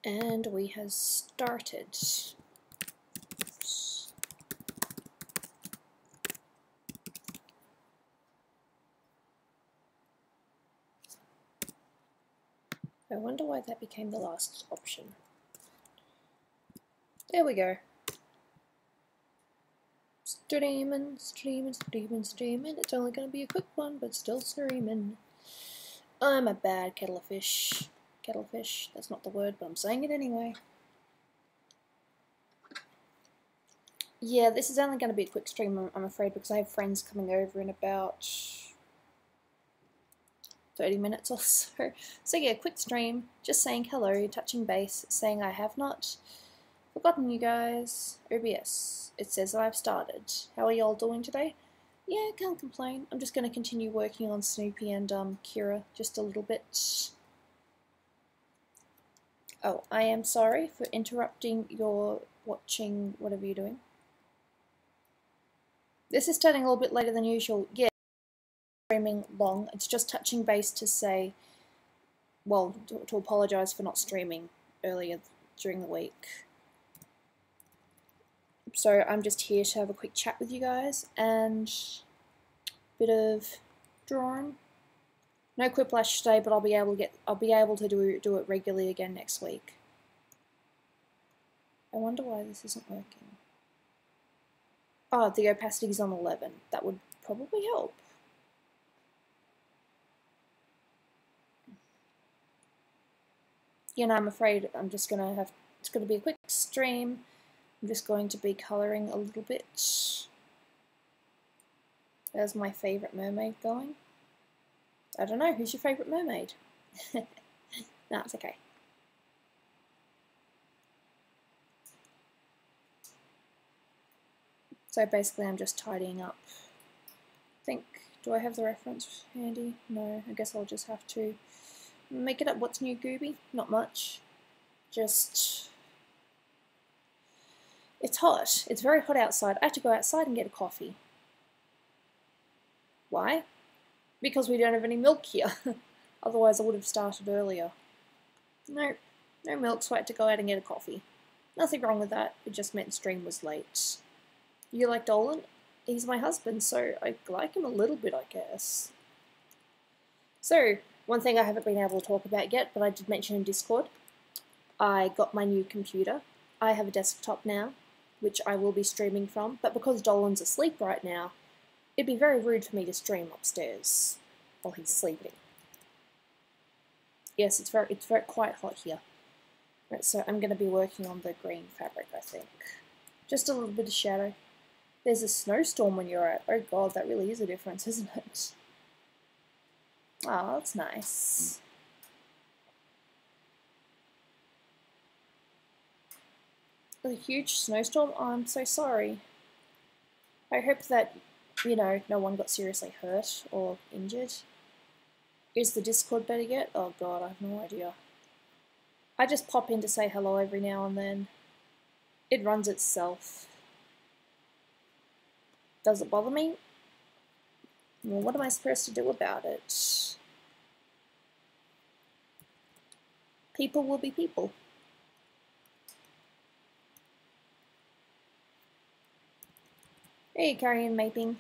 And we have started. I wonder why that became the last option. There we go. Streaming. It's only going to be a quick one, but still streaming. I'm a bad kettle of fish. Kettlefish, that's not the word, but I'm saying it anyway. Yeah, this is only going to be a quick stream, I'm afraid, because I have friends coming over in about 30 minutes or so. So yeah, quick stream, just saying hello, touching base, saying I have not forgotten you guys. OBS, it says I've started. How are y'all doing today? Yeah, can't complain. I'm just going to continue working on Snoopy and Kira just a little bit. Oh, I am sorry for interrupting your watching, whatever you're doing. This is starting a little bit later than usual. Yeah, streaming long. It's just touching base to say, well, to apologise for not streaming earlier during the week. So I'm just here to have a quick chat with you guys and a bit of drawing. No Quiplash today, but I'll be able to do it regularly again next week. I wonder why this isn't working. Oh, the opacity is on 11. That would probably help. You know, I'm afraid I'm just gonna have. It's gonna be a quick stream. I'm just going to be colouring a little bit. There's my favourite mermaid going. I don't know, who's your favourite mermaid? No, it's okay. So basically I'm just tidying up. Do I have the reference handy? No, I guess I'll just have to make it up. What's new, Gooby? Not much. Just... It's hot. It's very hot outside. I have to go outside and get a coffee. Why? Because we don't have any milk here. Otherwise I would have started earlier. No milk, so I had to go out and get a coffee. Nothing wrong with that, it just meant stream was late. You like Dolan? He's my husband, so I like him a little bit, I guess. So, one thing I haven't been able to talk about yet, but I did mention in Discord, I got my new computer. I have a desktop now, which I will be streaming from, but because Dolan's asleep right now, it'd be very rude for me to stream upstairs while he's sleeping. Yes, it's quite hot here. Right, so I'm going to be working on the green fabric, I think. Just a little bit of shadow. There's a snowstorm when you're out. Oh god, that really is a difference, isn't it? Oh, that's nice. A huge snowstorm? Oh, I'm so sorry. I hope that, you know, no one got seriously hurt or injured. Is the Discord better yet? Oh god, I have no idea. I just pop in to say hello every now and then. It runs itself. Does it bother me? Well, what am I supposed to do about it? People will be people. Hey, carrying mapping.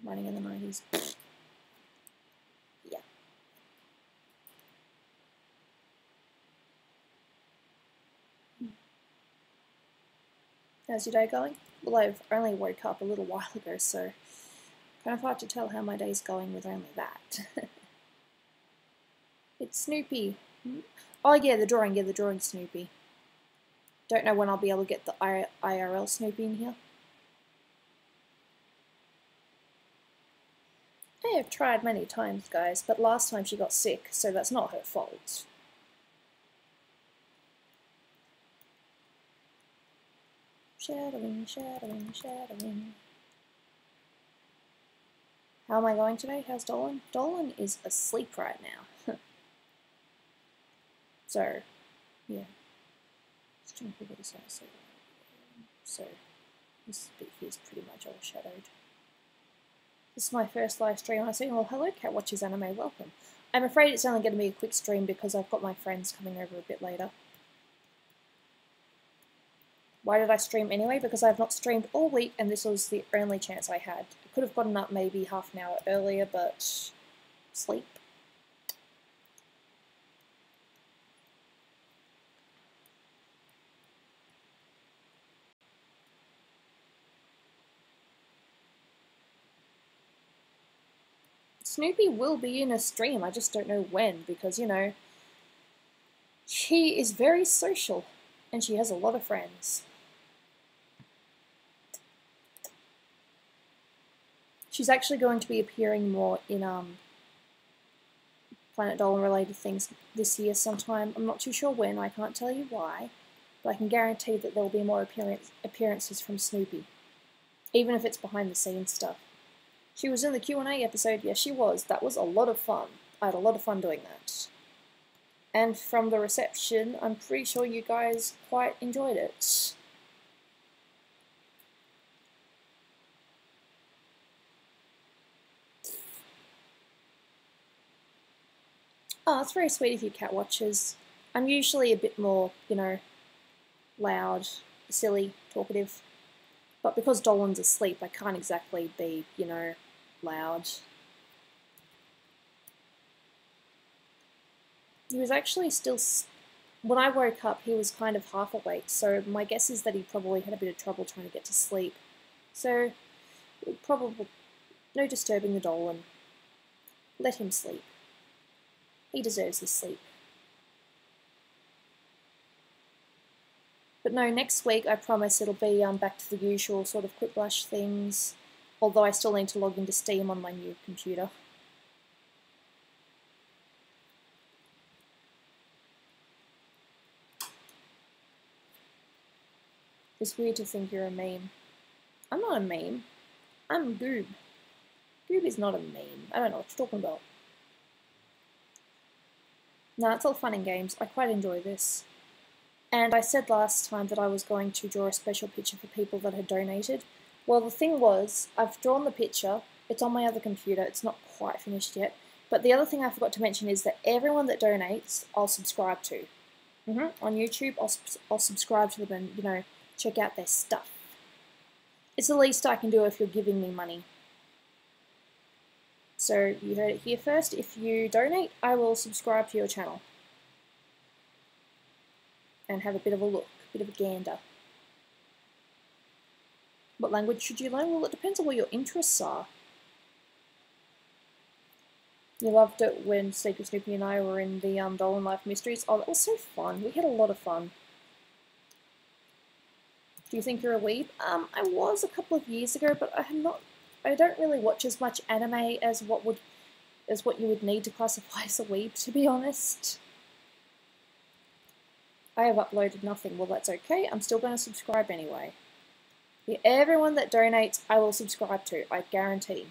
Running in the 90s. Yeah. How's your day going? Well, I've only woke up a little while ago, so kind of hard to tell how my day's going with only that. It's Snoopy. Oh yeah, the drawing Snoopy. Don't know when I'll be able to get the IRL Snoopy in here. I have tried many times, guys, but last time she got sick, so that's not her fault. Shadowing. How am I going today? How's Dolan? Dolan is asleep right now. So, yeah. So, this bit here is pretty much all shadowed. This is my first live stream. I say, well, hello, Cat Watchers Anime, welcome. I'm afraid it's only going to be a quick stream because I've got my friends coming over a bit later. Why did I stream anyway? Because I've not streamed all week and this was the only chance I had. I could have gotten up maybe half an hour earlier, but sleep. Snoopy will be in a stream, I just don't know when, because, you know, she is very social, and she has a lot of friends. She's actually going to be appearing more in, Planet Dolan related things this year sometime. I'm not too sure when, I can't tell you why, but I can guarantee that there will be more appearances from Snoopy, even if it's behind the scenes stuff. She was in the Q&A episode, yes she was. That was a lot of fun. I had a lot of fun doing that. And from the reception, I'm pretty sure you guys quite enjoyed it. Oh, it's very sweet of you, Cat Watchers. I'm usually a bit more, you know, loud, silly, talkative. But because Dolan's asleep, I can't exactly be, you know, loud. He was actually still... When I woke up, he was kind of half awake, so my guess is that he probably had a bit of trouble trying to get to sleep. So, probably no disturbing the Dolan. Let him sleep. He deserves his sleep. But no, next week I promise it'll be back to the usual sort of quick blush things, although I still need to log into Steam on my new computer. It's weird to think you're a meme. I'm not a meme. I'm Goob. Goob is not a meme. I don't know what you're talking about. Nah, it's all fun and games. I quite enjoy this. And I said last time that I was going to draw a special picture for people that had donated. Well, the thing was, I've drawn the picture. It's on my other computer. It's not quite finished yet. But the other thing I forgot to mention is that everyone that donates, I'll subscribe to. On YouTube, I'll subscribe to them and, you know, check out their stuff. It's the least I can do if you're giving me money. So you heard it here first. If you donate, I will subscribe to your channel. And have a bit of a look, a bit of a gander. What language should you learn? Well, it depends on what your interests are. You loved it when Secret Snoopy and I were in the Dolan Life Mysteries. Oh, that was so fun. We had a lot of fun. Do you think you're a weeb? I was a couple of years ago, but I don't really watch as much anime as what you would need to classify as a weeb, to be honest. I have uploaded nothing. Well, that's okay. I'm still going to subscribe anyway. Yeah, everyone that donates, I will subscribe to. I guarantee.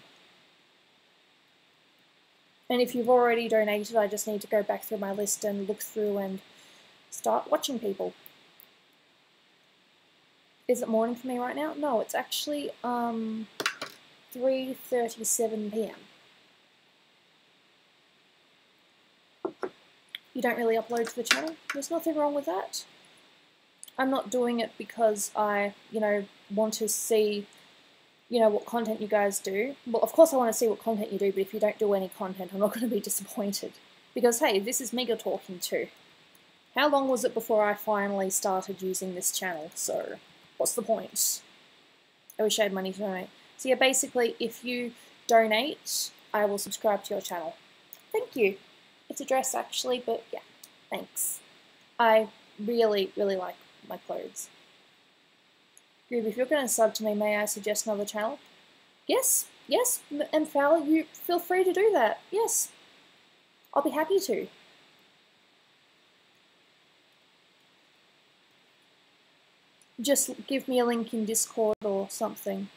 And if you've already donated, I just need to go back through my list and look through and start watching people. Is it morning for me right now? No, it's actually 3:37 p.m. You don't really upload to the channel? There's nothing wrong with that. I'm not doing it because I, you know, want to see, you know, what content you guys do. Well, of course I want to see what content you do, but if you don't do any content, I'm not going to be disappointed. Because, hey, this is me you're talking to. How long was it before I finally started using this channel? So, what's the point? I wish I had money to donate. So yeah, basically, if you donate, I will subscribe to your channel. Thank you. It's a dress actually, but yeah, thanks. I really, really like my clothes. Gooby, if you're going to sub to me, may I suggest another channel? Yes, yes, and Fowler, you feel free to do that. Yes, I'll be happy to. Just give me a link in Discord or something.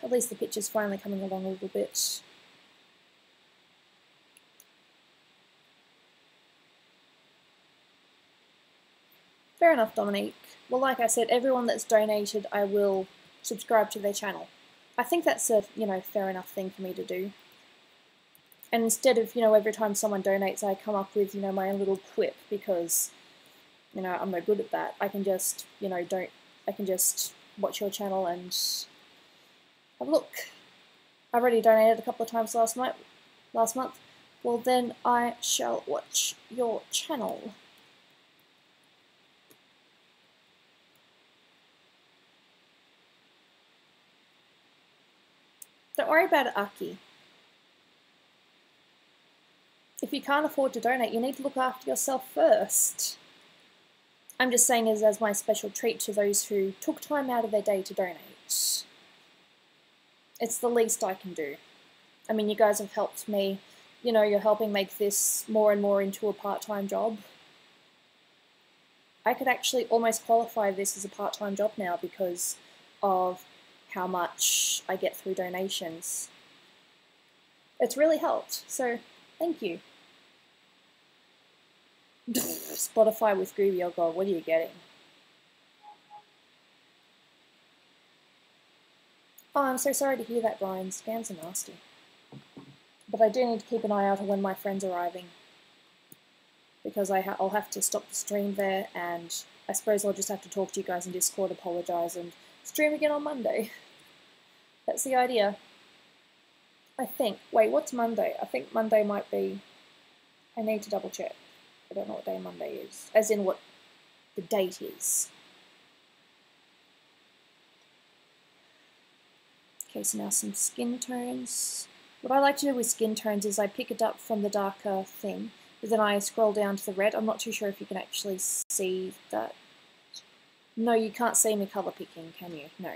At least the picture's finally coming along a little bit. Fair enough, Dominique. Well, like I said, everyone that's donated, I will subscribe to their channel. I think that's a, fair enough thing for me to do. And instead of, every time someone donates, I come up with, my own little quip because, I'm no good at that. I can just, I can just watch your channel and have a look. I've already donated a couple of times last month. Well, then I shall watch your channel. Don't worry about it, Aki. If you can't afford to donate, you need to look after yourself first. I'm just saying it as my special treat to those who took time out of their day to donate. It's the least I can do. I mean, you guys have helped me. You're helping make this more and more into a part-time job. I could actually almost qualify this as a part-time job now because of how much I get through donations. It's really helped, so thank you. Spotify with Gooby, oh god, what are you getting? Oh, I'm so sorry to hear that, Brian. Scams are nasty. But I do need to keep an eye out on when my friend's arriving. Because I'll have to stop the stream there, and I suppose I'll just have to talk to you guys in Discord, apologise, and stream again on Monday. That's the idea. I think. Wait, what's Monday? I think Monday might be... I need to double check. I don't know what day Monday is. As in what the date is. Okay, so now some skin tones. What I like to do with skin tones is I pick it up from the darker thing, but then I scroll down to the red. I'm not too sure if you can actually see that. No, you can't see me colour picking, can you? No,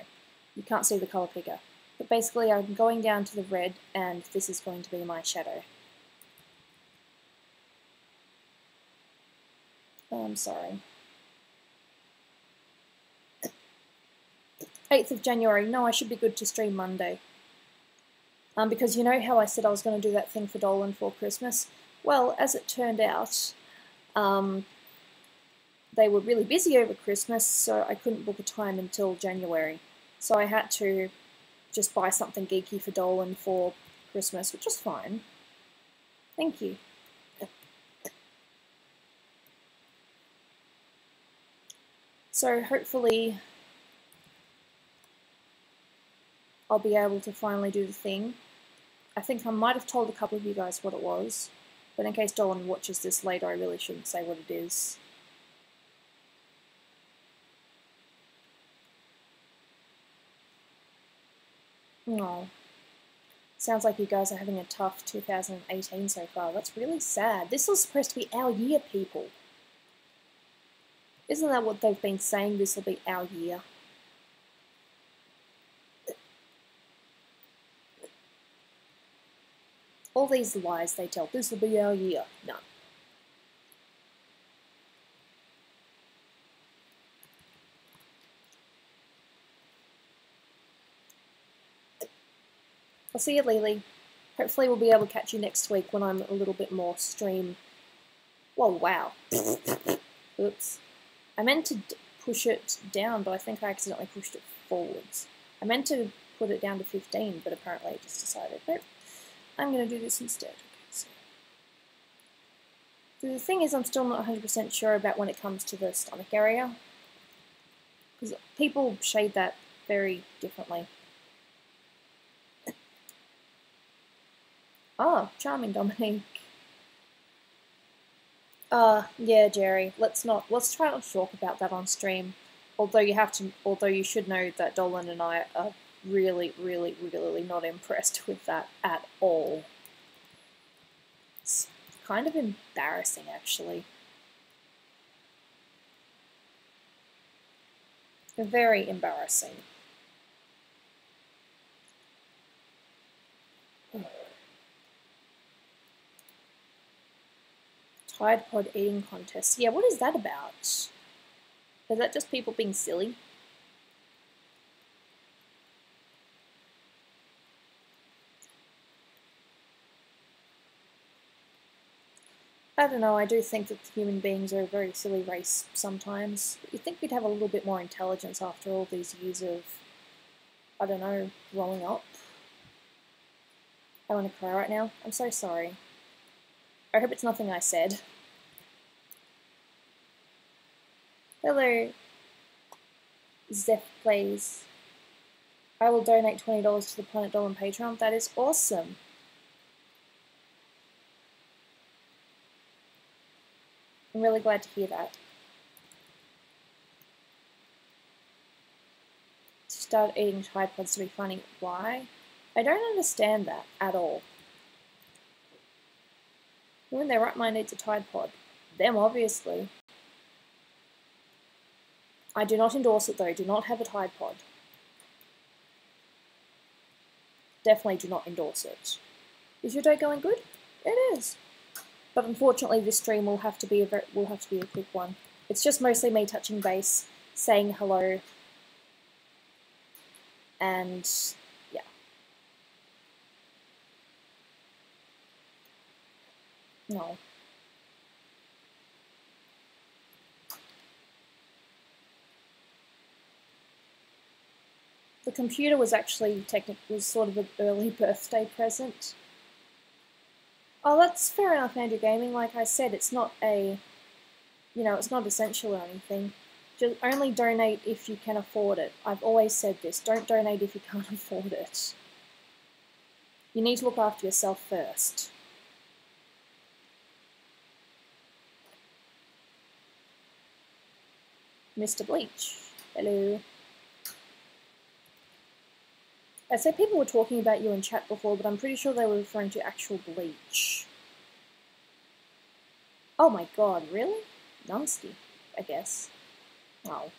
you can't see the colour picker. But basically I'm going down to the red, and this is going to be my shadow. Oh, I'm sorry. 8th of January. No, I should be good to stream Monday. Because you know how I said I was going to do that thing for Dolan for Christmas? Well, as it turned out, they were really busy over Christmas, so I couldn't book a time until January. So I had to just buy something geeky for Dolan for Christmas, which is fine. Thank you. So hopefully I'll be able to finally do the thing. I think I might have told a couple of you guys what it was, but in case Dolan watches this later, I really shouldn't say what it is. Oh, sounds like you guys are having a tough 2018 so far. That's really sad. This was supposed to be our year, people. Isn't that what they've been saying? This will be our year. All these lies they tell. This will be our year. No. I'll see you, Lily. Hopefully we'll be able to catch you next week when I'm a little bit more stream. Whoa, wow. Oops. I meant to push it down, but I think I accidentally pushed it forwards. I meant to put it down to 15, but apparently I just decided, nope, I'm going to do this instead. Okay, so the thing is, I'm still not 100% sure about when it comes to the stomach area, because people shade that very differently. Oh, charming, Dominique. Yeah, Jerry. Let's try not to talk about that on stream. Although you should know that Dolan and I are really, really, really not impressed with that at all. It's kind of embarrassing, actually. Very embarrassing. Tide Pod eating contest. Yeah, what is that about? Is that just people being silly? I don't know, I do think that human beings are a very silly race sometimes. You'd think we'd have a little bit more intelligence after all these years of, I don't know, growing up. I want to cry right now. I'm so sorry. I hope it's nothing I said. Hello, Zeph Plays. I will donate $20 to the Planet Dolan Patreon. That is awesome. I'm really glad to hear that. Start eating Tide Pods to be funny. Why? I don't understand that at all. Who in their right mind eats a Tide Pod? Them, obviously. I do not endorse it though. Do not have a Tide Pod. Definitely do not endorse it. Is your day going good? It is. But unfortunately, this stream will have to be a quick one. It's just mostly me touching base, saying hello, and yeah. No. The computer was actually sort of an early birthday present. Oh, that's fair enough, Andrew Gaming. Like I said, it's not it's not essential or anything. Just only donate if you can afford it. I've always said this. Don't donate if you can't afford it. You need to look after yourself first. Mr. Bleach. Hello. I said people were talking about you in chat before, but I'm pretty sure they were referring to actual Bleach. Oh my god, really? Nasty, I guess. Oh.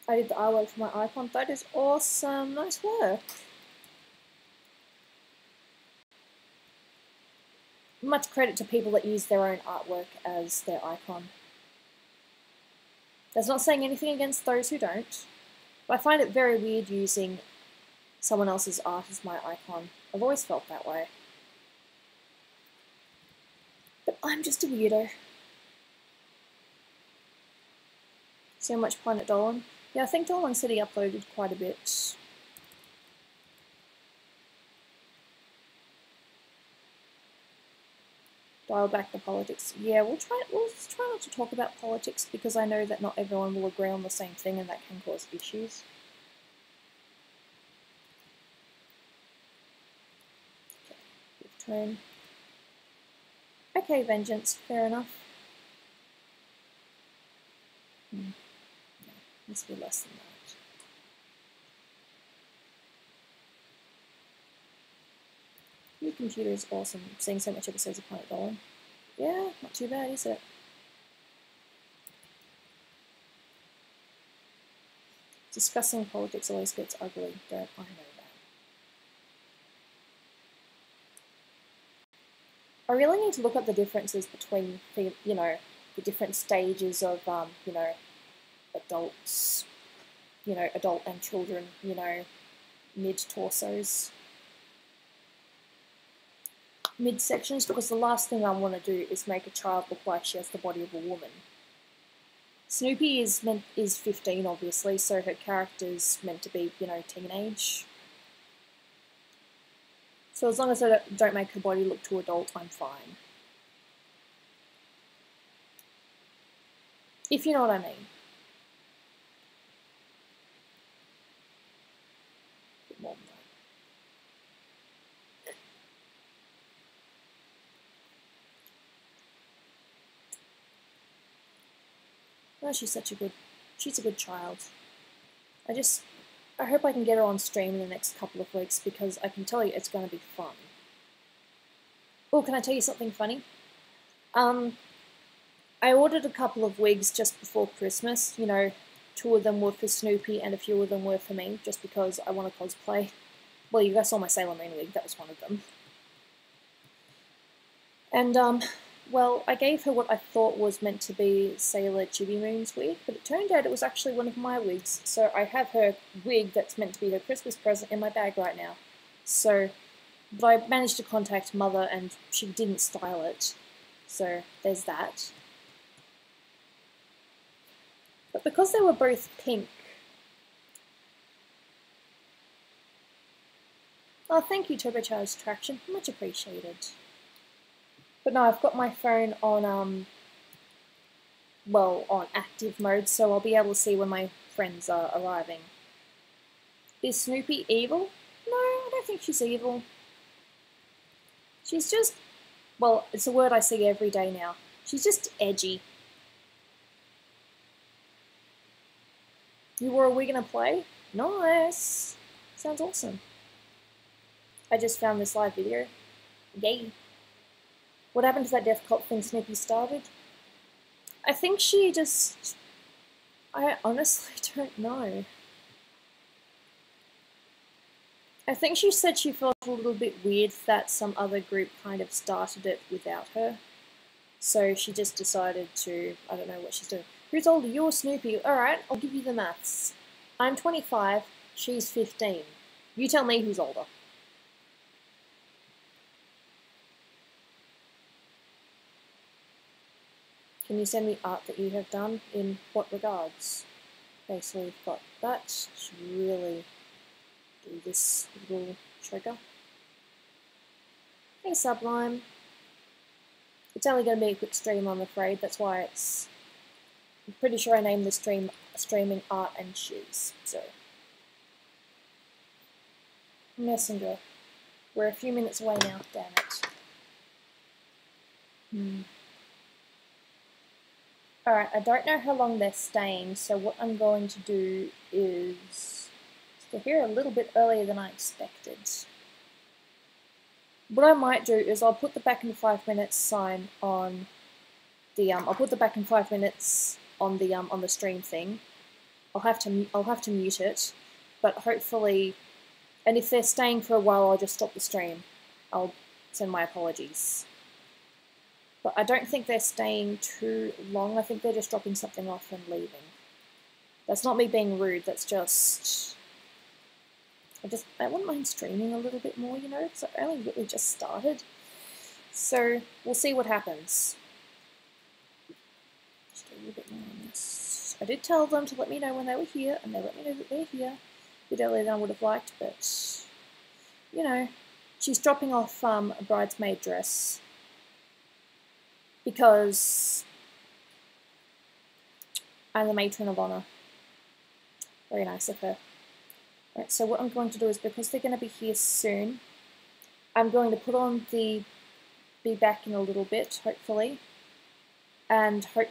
I did the artwork for my icon. That is awesome. Nice work. Much credit to people that use their own artwork as their icon. That's not saying anything against those who don't, but I find it very weird using someone else's art as my icon. I've always felt that way. But I'm just a weirdo. See how much Planet Dolan? Yeah, I think Dolan said he uploaded quite a bit. Dial back the politics. Yeah, we'll try not to talk about politics because I know that not everyone will agree on the same thing and that can cause issues. Okay, turn. Okay, Vengeance, fair enough. No, must be less than that. Your computer is awesome. Seeing so much episodes of Planet Dolan. Yeah, not too bad, is it? Discussing politics always gets ugly, don't I know that. I really need to look up the differences between the different stages of adults, adult and children, mid-torsos. Midsections, because the last thing I want to do is make a child look like she has the body of a woman. Snoopy is 15, obviously, so her character's meant to be, teenage. So as long as I don't make her body look too adult, I'm fine. If you know what I mean. A bit more than that. Oh, she's a good child. I hope I can get her on stream in the next couple of weeks because I can tell you it's going to be fun. Oh, can I tell you something funny? I ordered a couple of wigs just before Christmas. 2 of them were for Snoopy and a few of them were for me, just because I want to cosplay. Well, you guys saw my Sailor Moon wig, that was one of them. And, well, I gave her what I thought was meant to be Sailor Chibi Moon's wig, but it turned out it was actually one of my wigs. So I have her wig that's meant to be her Christmas present in my bag right now. So, but I managed to contact Mother and she didn't style it. So there's that. But because they were both pink... Oh, thank you, Turbocharged Traction. Much appreciated. But no, I've got my phone on, well, on active mode, so I'll be able to see when my friends are arriving. Is Snoopy evil? No, I don't think she's evil. She's just, well, it's a word I see every day now. She's just edgy. You wore a wig in a play? Nice. Sounds awesome. I just found this live video. Yay. What happened to that difficult thing Snoopy started? I think she just... I honestly don't know. I think she said she felt a little bit weird that some other group kind of started it without her. So she just decided to... I don't know what she's doing. Who's older, you or Snoopy? Alright, I'll give you the maths. I'm 25, she's 15. You tell me who's older. Can you send me art that you have done? In what regards? Okay, so we've got that. Should really do this little trigger. Hey Sublime. It's only going to be a quick stream, I'm afraid. That's why it's... I'm pretty sure I named the stream Streaming Art and Shizz. So... Messenger. We're a few minutes away now, damn it. Alright, I don't know how long they're staying, so what I'm going to do is... They're here a little bit earlier than I expected. What I might do is I'll put the back in 5 minutes sign on the I'll put the back in 5 minutes on the stream thing. I'll have to mute it, but hopefully, and if they're staying for a while, I'll just stop the stream. I'll send my apologies. But I don't think they're staying too long. I think they're just dropping something off and leaving. That's not me being rude, that's just... I wouldn't mind streaming a little bit more, you know, because I only really just started. So, we'll see what happens. Just do a little bit more on this. I did tell them to let me know when they were here, and they let me know that they're here. A bit earlier than I would have liked, but, you know, she's dropping off a bridesmaid dress. Because I'm the matron of honor. Very nice of her. Right, so what I'm going to do is, because they're going to be here soon, I'm going to put on the be back in a little bit, hopefully. And I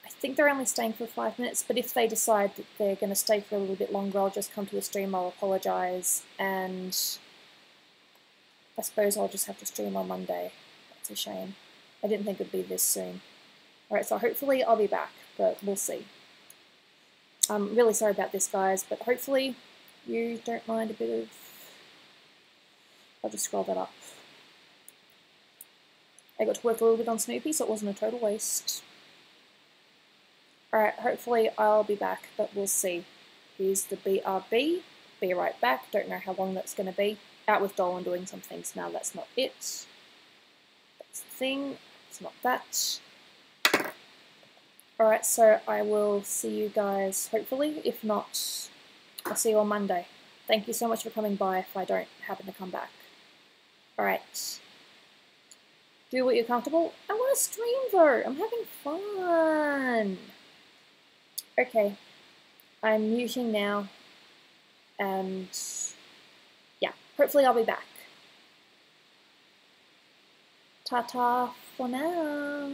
think they're only staying for 5 minutes, but if they decide that they're going to stay for a little bit longer, I'll just come to the stream, I'll apologise, and I suppose I'll just have to stream on Monday. That's a shame. I didn't think it'd be this soon. Alright, so hopefully I'll be back, but we'll see. I'm really sorry about this, guys, but hopefully you don't mind a bit of... I'll just scroll that up. I got to work a little bit on Snoopy, so it wasn't a total waste. Alright, hopefully I'll be back, but we'll see. Here's the BRB. Be right back. Don't know how long that's going to be. Out with Dolan doing some things. Now that's not it. That's the thing. It's not that. Alright, so I will see you guys, hopefully. If not, I'll see you on Monday. Thank you so much for coming by if I don't happen to come back. Alright. Do what you're comfortable. I want to stream though. I'm having fun. Okay. I'm muting now. And yeah, hopefully I'll be back. Ta-ta for now.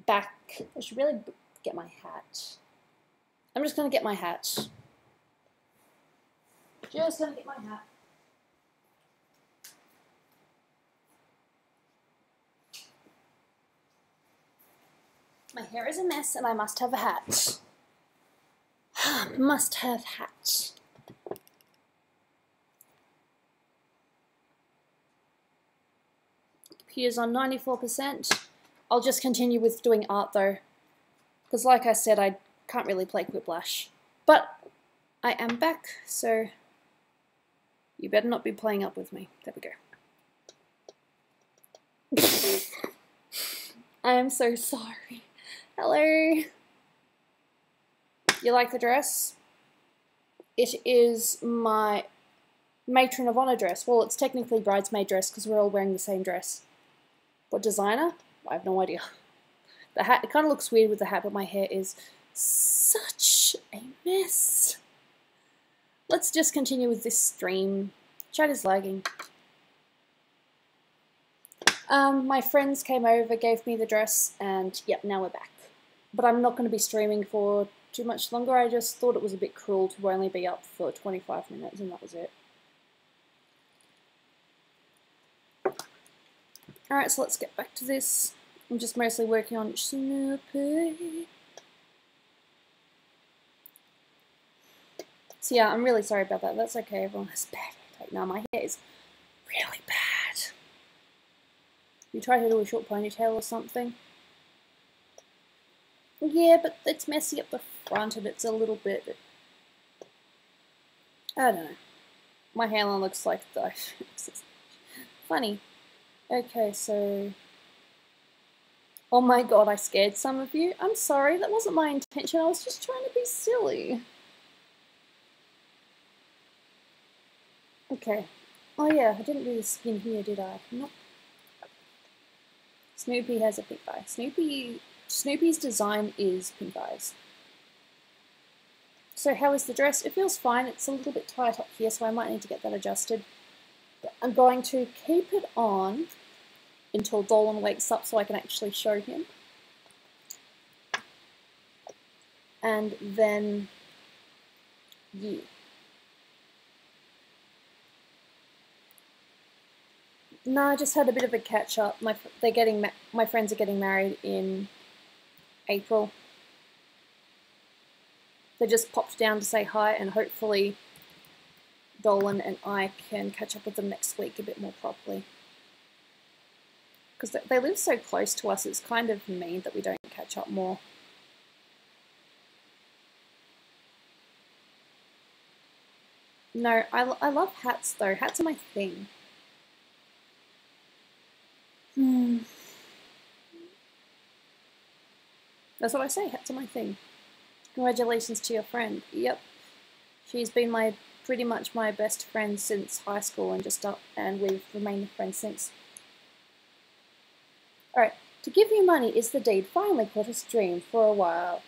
Back. I should really get my hat. I'm just gonna get my hat. Just gonna get my hat. My hair is a mess and I must have a hat. Must have hat. Computer's on 94%. I'll just continue with doing art though, because like I said, I can't really play Quiplash. But I am back, so you better not be playing up with me. There we go. I am so sorry. Hello. You like the dress? It is my matron of honor dress. Well, it's technically bridesmaid dress because we're all wearing the same dress. What designer? I have no idea. The hat, it kind of looks weird with the hat, but my hair is such a mess. Let's just continue with this stream. Chat is lagging. My friends came over, gave me the dress, and yep, now we're back. But I'm not going to be streaming for too much longer. I just thought it was a bit cruel to only be up for 25 minutes, and that was it. Alright, so let's get back to this. I'm just mostly working on Snoopy. So yeah, I'm really sorry about that. That's okay, everyone has bad hair. Now my hair is really bad. You try to do a short ponytail or something? Yeah, but it's messy up the front and it's a little bit... I don't know. My hairline looks like the... It's funny. Okay, so... Oh my god, I scared some of you. I'm sorry, that wasn't my intention. I was just trying to be silly. Okay. Oh yeah, I didn't do the skin here, did I? Nope. Snoopy has a pink eye. Snoopy's design is pink eyes. So how is the dress? It feels fine. It's a little bit tight up here, so I might need to get that adjusted. But I'm going to keep it on until Dolan wakes up so I can actually show him. And then, yeah. No, I just had a bit of a catch up. My friends are getting married in April. They just popped down to say hi, and hopefully Dolan and I can catch up with them next week a bit more properly. Because they live so close to us, it's kind of mean that we don't catch up more. No, I love hats though. Hats are my thing. That's what I say, hats are my thing. Congratulations to your friend. Yep. She's been pretty much my best friend since high school and we've remained friends since. Alright, to give you money is the deed. Finally caught a stream for a while.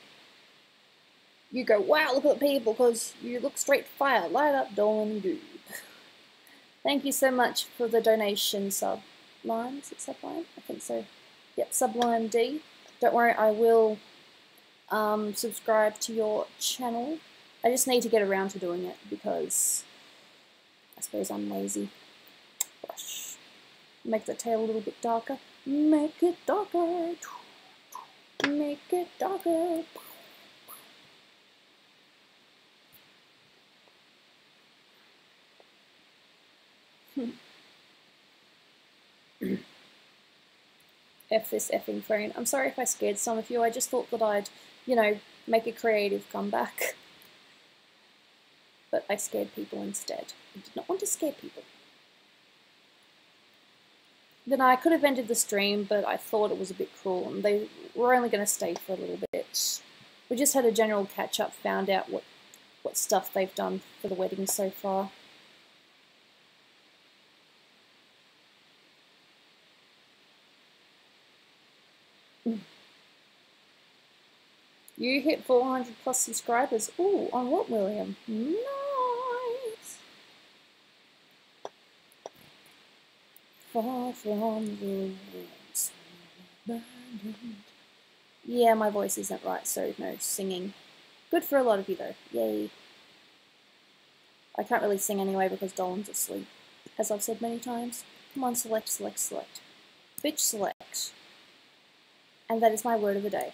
You go, wow, look at the people, because you look straight fire. Light up, Dolan, Goob. Thank you so much for the donation, Sublime. Is it Sublime? I think so. Yep, Sublime D. Don't worry, I will subscribe to your channel. I just need to get around to doing it because I suppose I'm lazy. Brush. Make the tail a little bit darker. Make it darker. Make it darker. F this effing phone. I'm sorry if I scared some of you. I just thought that I'd, you know, make a creative comeback. But I scared people instead. I did not want to scare people. Then I could have ended the stream, but I thought it was a bit cruel, and they were only going to stay for a little bit. We just had a general catch-up, found out what stuff they've done for the wedding so far. You hit 400 plus subscribers. Ooh, on what, William? Nice! far from the walls abandoned. Yeah, my voice isn't right, so no singing. Good for a lot of you though, yay. I can't really sing anyway because Dolan's asleep, as I've said many times. Come on, select, select, select. Bitch, select. And that is my word of the day.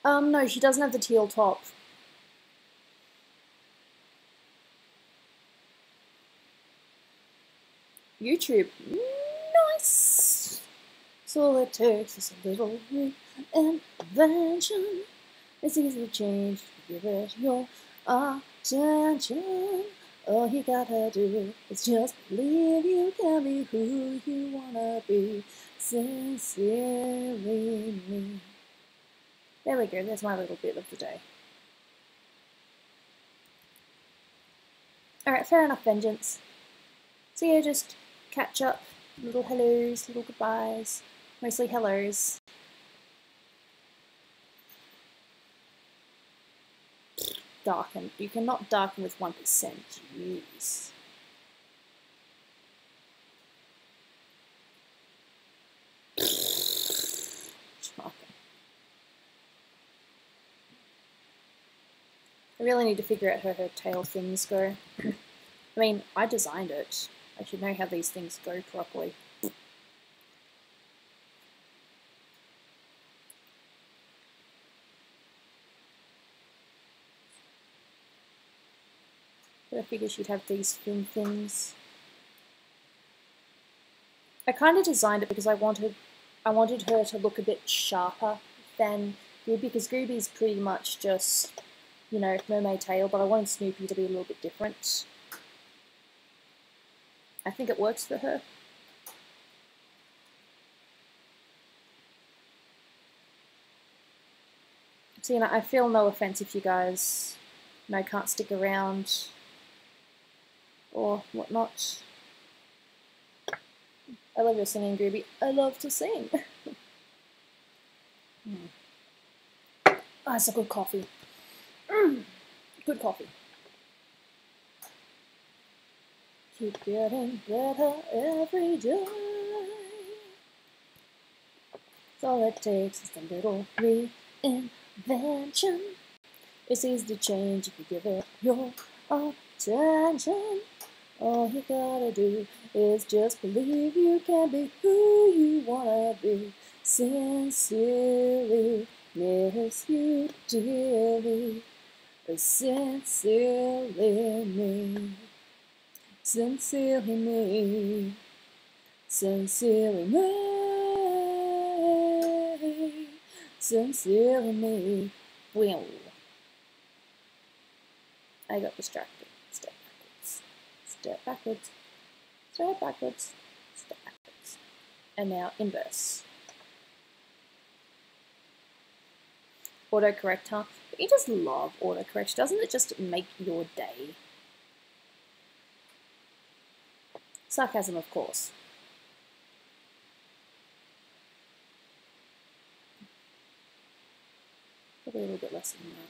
No, she doesn't have the teal top. YouTube. Nice! So all it takes is a little invention. It's easy to change, give it your attention. All you gotta do is just believe you can be who you wanna be. Sincerely me. There we go, there's my little bit of the day. Alright, fair enough, Vengeance. So yeah, just catch up, little hellos, little goodbyes, mostly hellos. Darken. You cannot darken with 1%, jeez. I really need to figure out how her tail things go. I mean, I designed it. I should know how these things go properly. But I figured she'd have these fin things. I kind of designed it because I wanted her to look a bit sharper than Gooby, because Gooby's pretty much just, you know, mermaid tail, but I wanted Snoopy to be a little bit different. I think it works for her. So, you know, I feel no offense if you guys, you know, can't stick around or whatnot. I love your singing, Gooby. I love to sing. Oh, it's a good coffee. Good coffee. Keep getting better every day. All it takes is a little reinvention. It's easy to change if you give it your attention. All you gotta do is just believe you can be who you wanna be. Sincerely, miss you dearly. Sincerely me. Sincerely me. Sincerely me. Sincerely me. Well, I got distracted. Step backwards. Step backwards. Step backwards. Step backwards. And now inverse. Autocorrect, huh? But you just love autocorrect. Doesn't it just make your day? Sarcasm, of course. Probably a little bit less than that.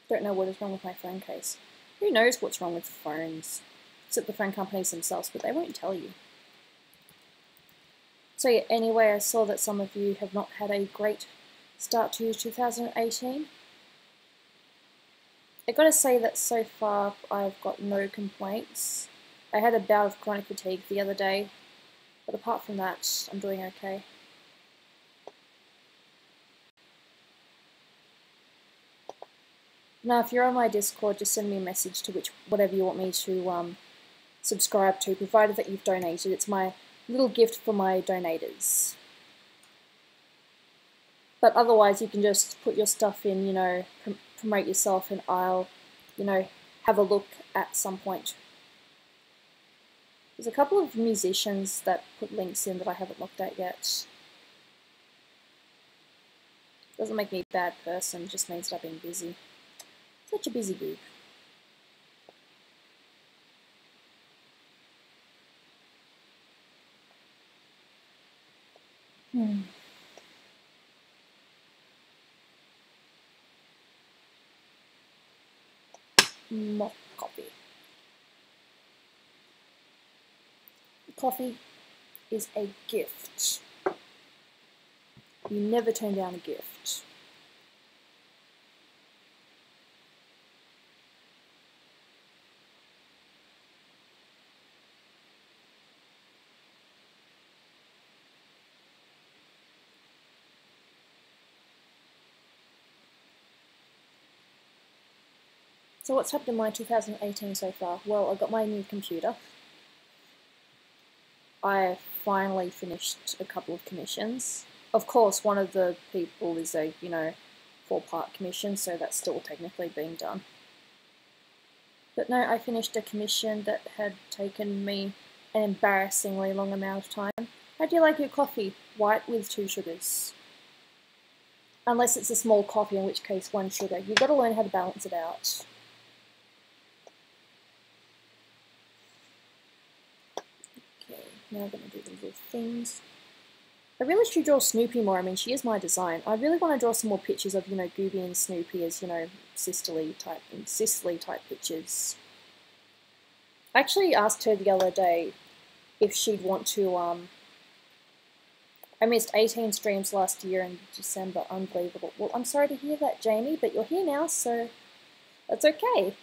Don't know what is wrong with my phone case. Who knows what's wrong with phones? Except the phone companies themselves, but they won't tell you. So yeah, anyway, I saw that some of you have not had a great start to 2018. I gotta say that so far I've got no complaints. I had a bout of chronic fatigue the other day, but apart from that, I'm doing okay. Now, if you're on my Discord, just send me a message to whatever you want me to subscribe to, provided that you've donated. It's my little gift for my donators. But otherwise, you can just put your stuff in, you know, promote yourself, and I'll, you know, have a look at some point. There's a couple of musicians that put links in that I haven't looked at yet. Doesn't make me a bad person, just means that I've been busy. Such a busy group. more coffee. Coffee is a gift. You never turn down a gift. So what's happened in my 2018 so far? Well, I got my new computer. I finally finished a couple of commissions. Of course, one of the people is a, 4-part commission, so that's still technically being done. But no, I finished a commission that had taken me an embarrassingly long amount of time. How do you like your coffee? White with 2 sugars. Unless it's a small coffee, in which case 1 sugar. You've got to learn how to balance it out. Now I'm going to do the little things. I really should draw Snoopy more. I mean, she is my design. I really want to draw some more pictures of, Gooby and Snoopy as, Sicily type pictures. I actually asked her the other day if she'd want to, I missed 18 streams last year in December. Unbelievable. Well, I'm sorry to hear that, Jamie, but you're here now, so that's okay.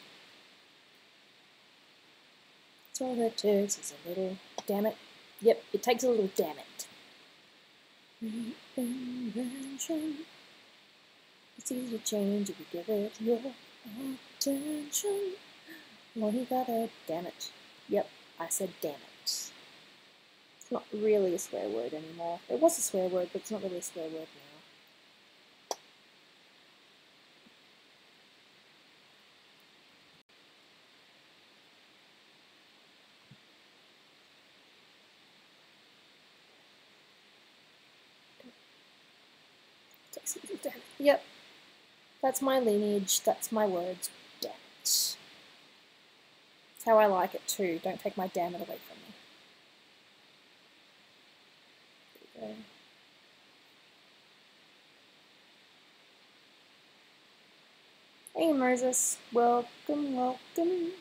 That's all that takes is a little, damn it. Yep, it takes a little damn it. Reinvention. It's easy to change if you give it your attention. Well, you gotta, damn it. Yep, I said damn it. It's not really a swear word anymore. It was a swear word, but it's not really a swear word now. Yep, that's my lineage, that's my words, damn it. That's how I like it too, don't take my damn it away from me. There we go. Hey Moses, welcome, welcome.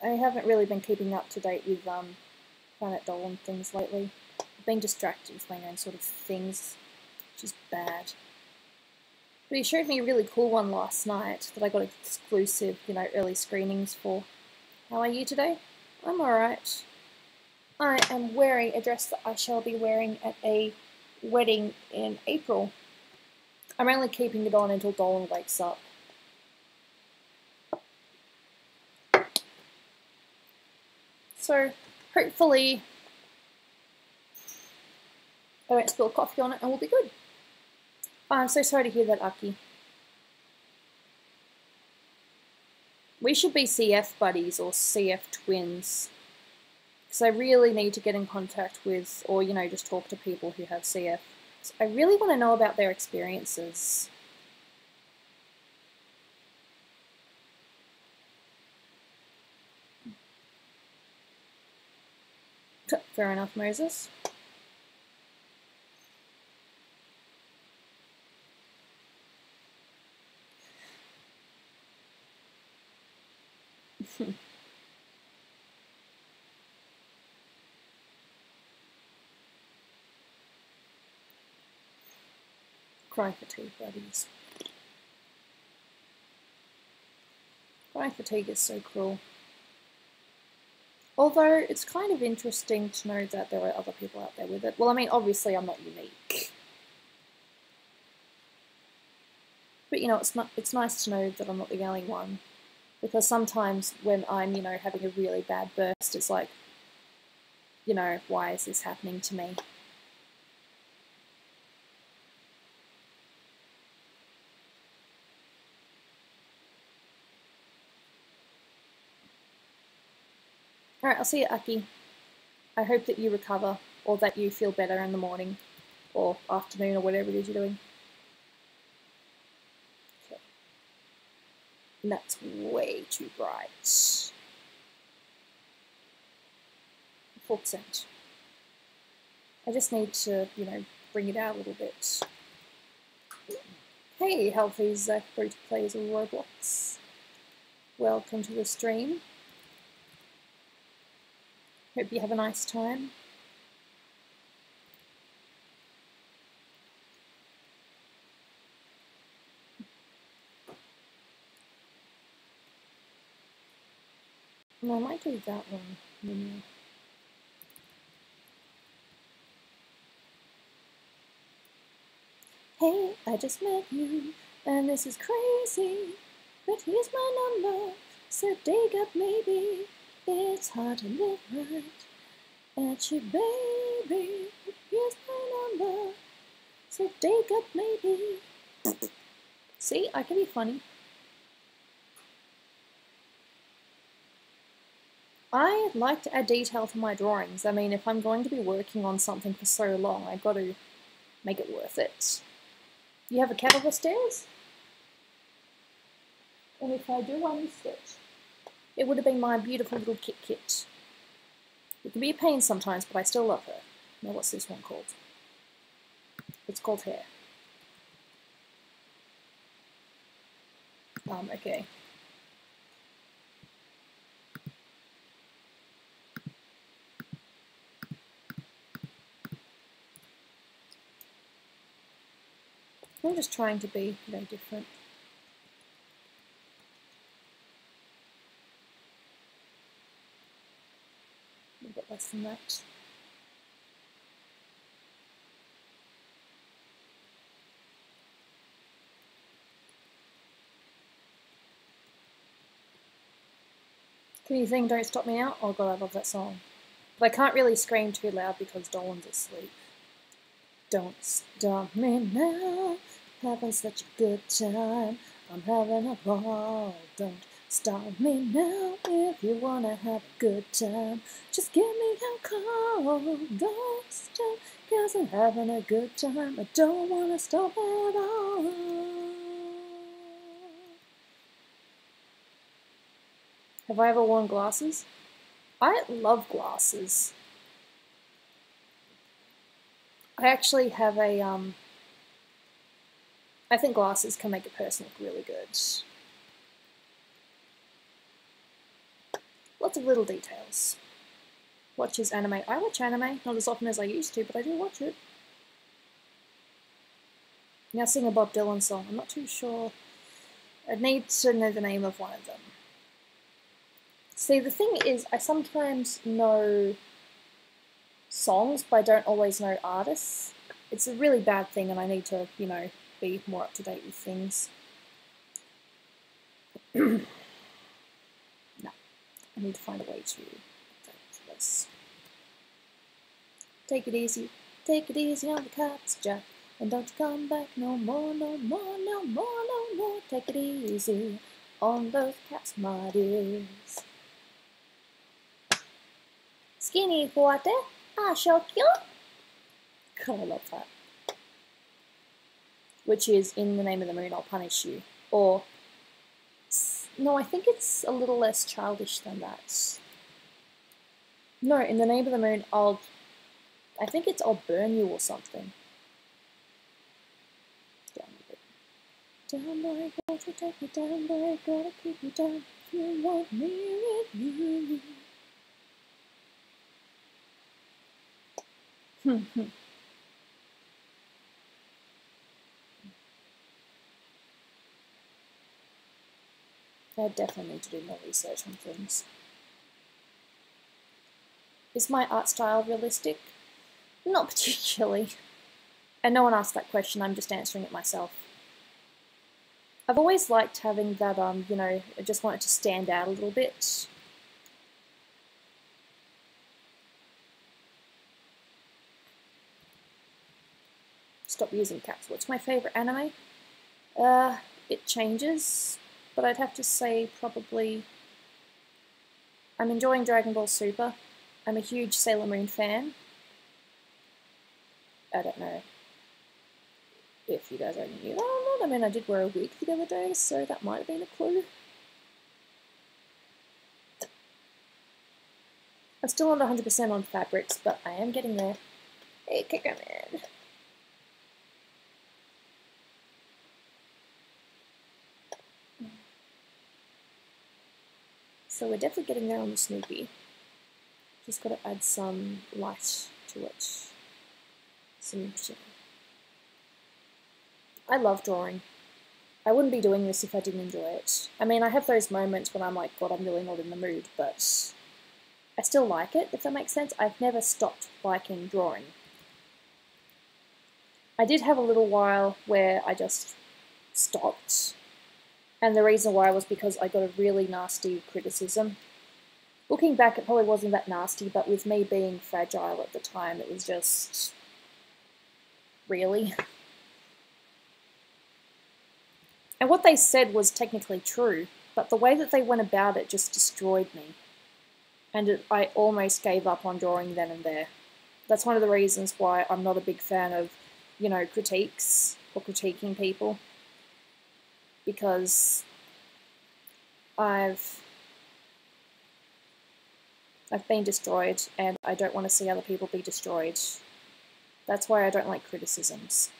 I haven't really been keeping up to date with Planet Dolan things lately. I've been distracted with my own sort of things, which is bad. But he showed me a really cool one last night that I got exclusive, early screenings for. How are you today? I'm alright. I am wearing a dress that I shall be wearing at a wedding in April. I'm only keeping it on until Dolan wakes up. So, hopefully, I won't spill coffee on it and we'll be good. I'm so sorry to hear that, Aki. We should be CF buddies or CF twins. Because I really need to get in contact with, or, just talk to people who have CF. So I really want to know about their experiences. Fair enough, Moses. Cry fatigue, buddies. Cry fatigue is so cruel. Although, it's kind of interesting to know that there are other people out there with it. Well, I mean, obviously I'm not unique. But, it's nice to know that I'm not the only one. Because sometimes when I'm, having a really bad burst, it's like, why is this happening to me? Alright, I'll see you, Aki. I hope that you recover, or that you feel better in the morning, or afternoon, or whatever it is you're doing. Okay. And that's way too bright. 4%. I just need to, you know, bring it out a little bit. Hey, healthy Zach, free to players of Roblox. Welcome to the stream. Hope you have a nice time. No, I might do that one. Yeah. Hey, I just met you, and this is crazy, but here's my number, so dig up maybe. It's hard to live right at you, baby. Here's my number, so dig up maybe. See, I can be funny. I like to add detail to my drawings. I mean, if I'm going to be working on something for so long, I've got to make it worth it. You have a cat on the stairs? And if I do, I missed it. It would have been my beautiful little Kit Kit. It can be a pain sometimes, but I still love her. Now, what's this one called? It's called Hair. Okay. I'm just trying to be very different. A bit less than that. Can you sing Don't Stop Me Out? Oh god, I love that song. But I can't really scream too loud because Dolan's asleep. Don't stop me now, having such a good time. I'm having a ball. Don't stop me now if you wanna have a good time. Just give me your call. Don't stop, 'cause I'm having a good time. I don't wanna stop at all. Have I ever worn glasses? I love glasses. I actually have a, I think glasses can make a person look really good. Lots of little details. Watches anime. I watch anime, not as often as I used to, but I do watch it. Now sing a Bob Dylan song. I'm not too sure. I'd need to know the name of one of them. See, the thing is, I sometimes know songs, but I don't always know artists. It's a really bad thing, and I need to, you know, be more up to date with things. No, I need to find a way to do this. Take it easy on the cops, Jack, and don't come back no more, no more, no more, no more. Take it easy on those cats, my dears. Skinny water, I shock you. God, I love that. Which is, in the name of the moon, I'll punish you. Or, no, I think it's a little less childish than that. No, in the name of the moon, I think it's I'll burn you or something. Down a bit. Down, boy, won't you take me down, boy, gotta keep me down. You want me with you. I definitely need to do more research on things. Is my art style realistic? Not particularly. And no one asked that question, I'm just answering it myself. I've always liked having that, you know, I just want it to stand out a little bit. Stop using caps. What's my favourite anime? It changes, but I'd have to say probably I'm enjoying Dragon Ball Super. I'm a huge Sailor Moon fan. I don't know if you guys already knew that or not. I mean, I did wear a wig the other day, so that might have been a clue. I'm still not 100% on fabrics, but I am getting there. Hey, Kicker Man. So we're definitely getting there on the Snoopy. Just got to add some light to it. I love drawing. I wouldn't be doing this if I didn't enjoy it. I mean, I have those moments when I'm like, God, I'm really not in the mood, but I still like it, if that makes sense. I've never stopped liking drawing. I did have a little while where I just stopped, and the reason why was because I got a really nasty criticism. Looking back, it probably wasn't that nasty, but with me being fragile at the time, it was just... really? And what they said was technically true, but the way that they went about it just destroyed me. And I almost gave up on drawing then and there. That's one of the reasons why I'm not a big fan of, you know, critiques or critiquing people. Because I've been destroyed, and I don't want to see other people be destroyed. That's why I don't like criticisms.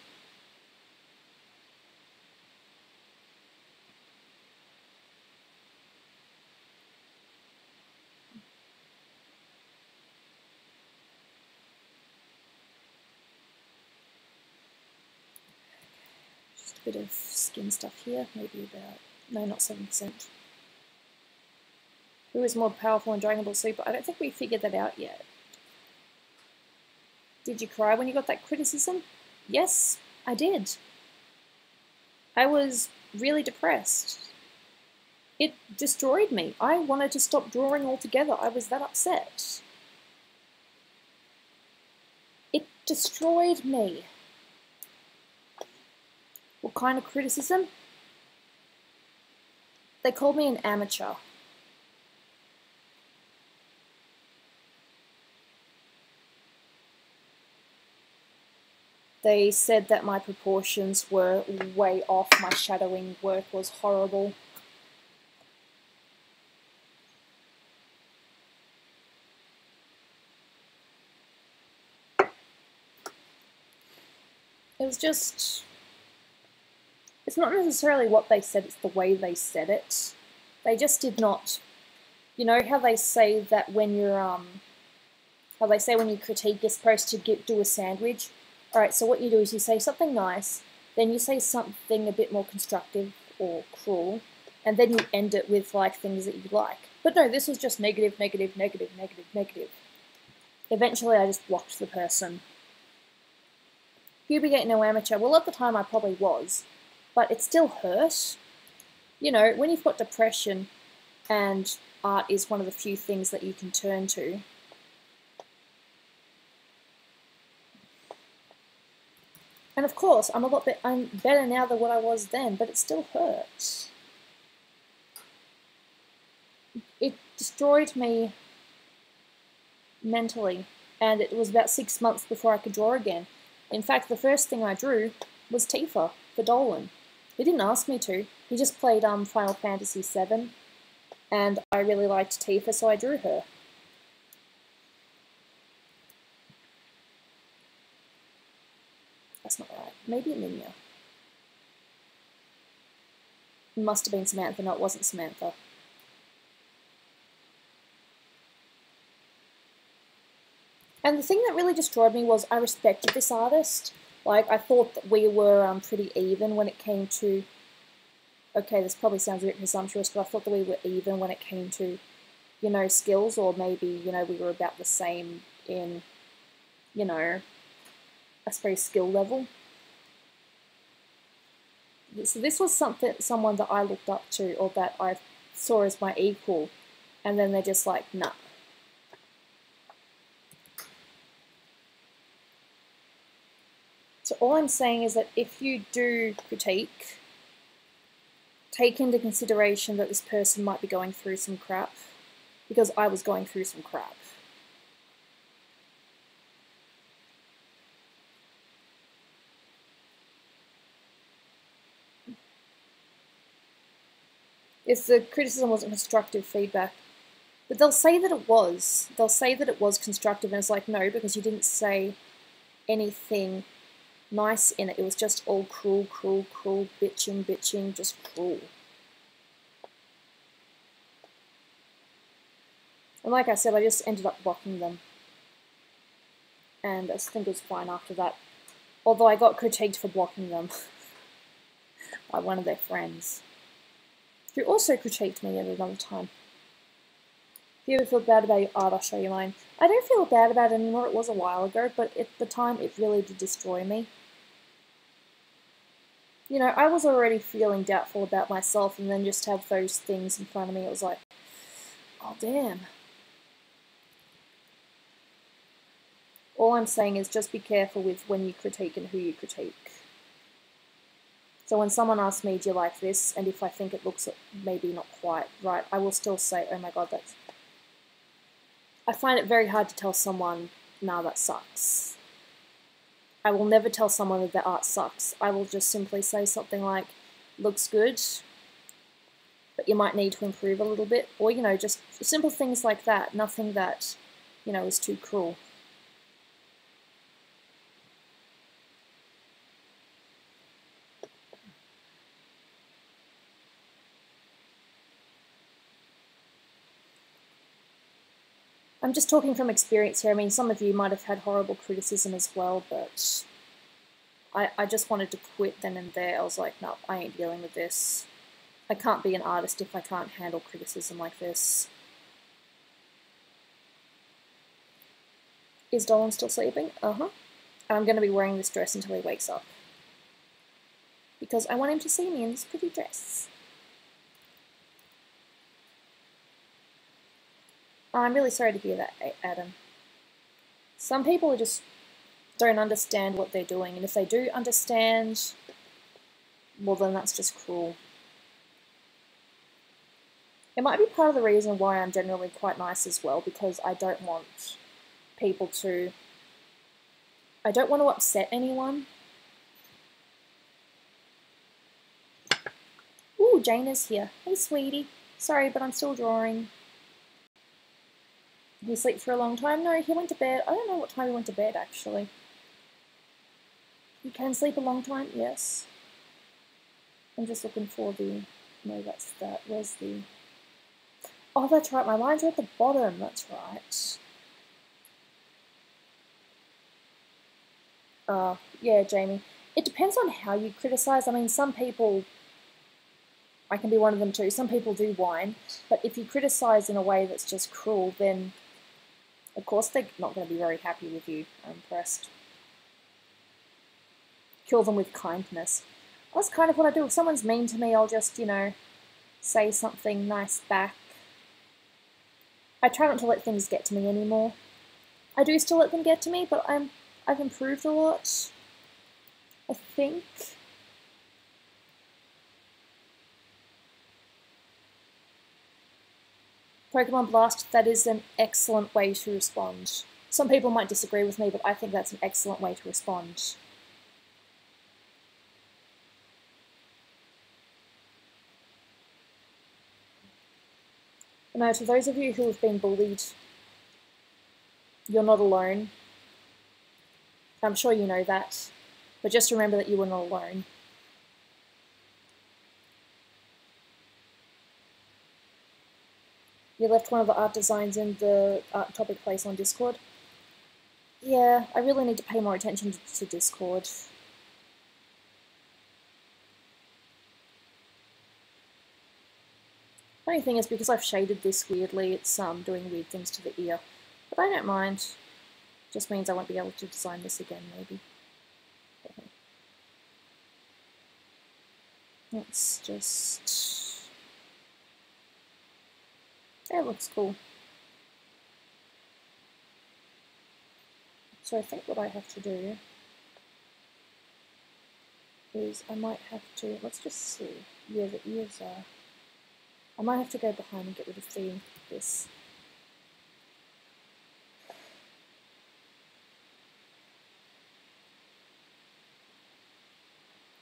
Just a bit of skin stuff here, maybe about, no, not 7%. Who is more powerful in Dragon Ball Super? I don't think we figured that out yet. Did you cry when you got that criticism? Yes, I did. I was really depressed. It destroyed me. I wanted to stop drawing altogether. I was that upset. It destroyed me. What kind of criticism? They called me an amateur. They said that my proportions were way off, my shadowing work was horrible. It was just... It's not necessarily what they said, it's the way they said it. They just did not... You know how they say that when you're, how they say when you critique, you're supposed to do a sandwich? Alright, so what you do is you say something nice, then you say something a bit more constructive or cruel, and then you end it with, like, things that you like. But no, this was just negative, negative, negative, negative, negative. Eventually I just blocked the person. Gooby ain't no amateur. Well, at the time I probably was, but it still hurt. You know, when you've got depression and art is one of the few things that you can turn to, and of course, I'm better now than what I was then, but it still hurts. It destroyed me mentally, and it was about 6 months before I could draw again. In fact, the first thing I drew was Tifa for Dolan. He didn't ask me to. He just played Final Fantasy VII, and I really liked Tifa, so I drew her. That's not right. Maybe Amelia. It must have been Samantha. No, it wasn't Samantha. And the thing that really destroyed me was I respected this artist. Like, I thought that we were pretty even when it came to... Okay, this probably sounds a bit presumptuous, but I thought that we were even when it came to, you know, skills, or maybe, you know, we were about the same in, you know, I suppose, skill level. So this was someone that I looked up to, or that I saw as my equal, and then they're just like, nah. So all I'm saying is that if you do critique, take into consideration that this person might be going through some crap, because I was going through some crap. If the criticism wasn't constructive feedback, but they'll say that it was. They'll say that it was constructive, and it's like, no, because you didn't say anything nice in it. It was just all cruel, cruel, cruel, bitching, bitching, just cruel. And like I said, I just ended up blocking them. And I think it was fine after that. Although I got critiqued for blocking them by one of their friends, who also critiqued me at another time. If you ever feel bad about your art, I'll show you mine. I don't feel bad about it anymore. It was a while ago, but at the time it really did destroy me. You know, I was already feeling doubtful about myself, and then just to have those things in front of me, it was like, oh damn. All I'm saying is just be careful with when you critique and who you critique. So when someone asks me, do you like this? And if I think it looks maybe not quite right, I will still say, oh my god, that's... I find it very hard to tell someone, nah, that sucks. I will never tell someone that their art sucks. I will just simply say something like, looks good, but you might need to improve a little bit. Or, you know, just simple things like that. Nothing that, you know, is too cruel. I'm just talking from experience here. I mean, some of you might have had horrible criticism as well, but I just wanted to quit then and there. I was like, no, I ain't dealing with this. I can't be an artist if I can't handle criticism like this. Is Dolan still sleeping? Uh-huh. And I'm going to be wearing this dress until he wakes up, because I want him to see me in this pretty dress. I'm really sorry to hear that, Adam. Some people just don't understand what they're doing, and if they do understand, well then that's just cruel. It might be part of the reason why I'm generally quite nice as well, because I don't want people to... I don't want to upset anyone. Ooh, Jaina's here. Hey, sweetie. Sorry, but I'm still drawing. Did he sleep for a long time? No, he went to bed. I don't know what time he went to bed, actually. You can sleep a long time? Yes. I'm just looking for the... No, that's that. Where's the... Oh, that's right. My lines are at the bottom. That's right. Yeah, Jamie. It depends on how you criticize. I mean, some people... I can be one of them too. Some people do whine. But if you criticize in a way that's just cruel, then... Of course, they're not going to be very happy with you. I'm impressed. Kill them with kindness. That's kind of what I do. If someone's mean to me, I'll just, you know, say something nice back. I try not to let things get to me anymore. I do still let them get to me, but I've improved a lot, I think. Pokemon Blast, that is an excellent way to respond. Some people might disagree with me, but I think that's an excellent way to respond. Now, to those of you who have been bullied, you're not alone. I'm sure you know that, but just remember that you are not alone. You left one of the art designs in the art topic place on Discord. Yeah, I really need to pay more attention to Discord. Funny thing is, because I've shaded this weirdly, it's doing weird things to the ear. But I don't mind. Just means I won't be able to design this again, maybe. Let's just... That looks cool. So I think what I have to do is I might have to, let's just see, yeah, the ears are, I might have to go behind and get rid of this.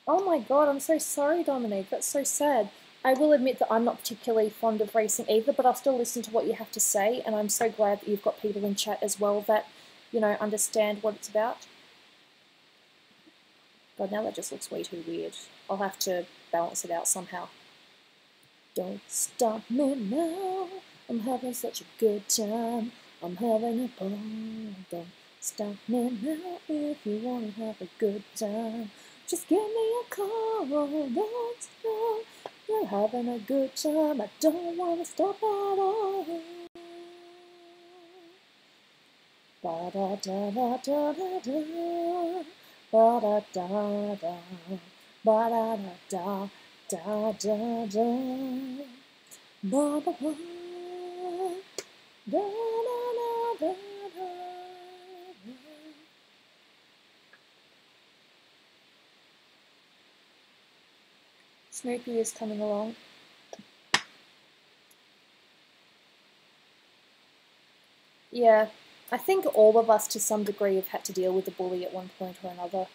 Oh my god, I'm so sorry, Dominique, that's so sad. I will admit that I'm not particularly fond of racing either, but I'll still listen to what you have to say, and I'm so glad that you've got people in chat as well that, you know, understand what it's about. God, now that just looks way too weird. I'll have to balance it out somehow. Don't stop me now, I'm having such a good time. I'm having a ball. Don't stop me now if you wanna have a good time. Just give me a call, don't stop. You're having a good time, I don't wanna stop at all. Ba da da da da da da. Ba da da da. Ba da da da da da. Ba ba ba. Da da da da da. Snoopy is coming along. Yeah, I think all of us to some degree have had to deal with a bully at one point or another.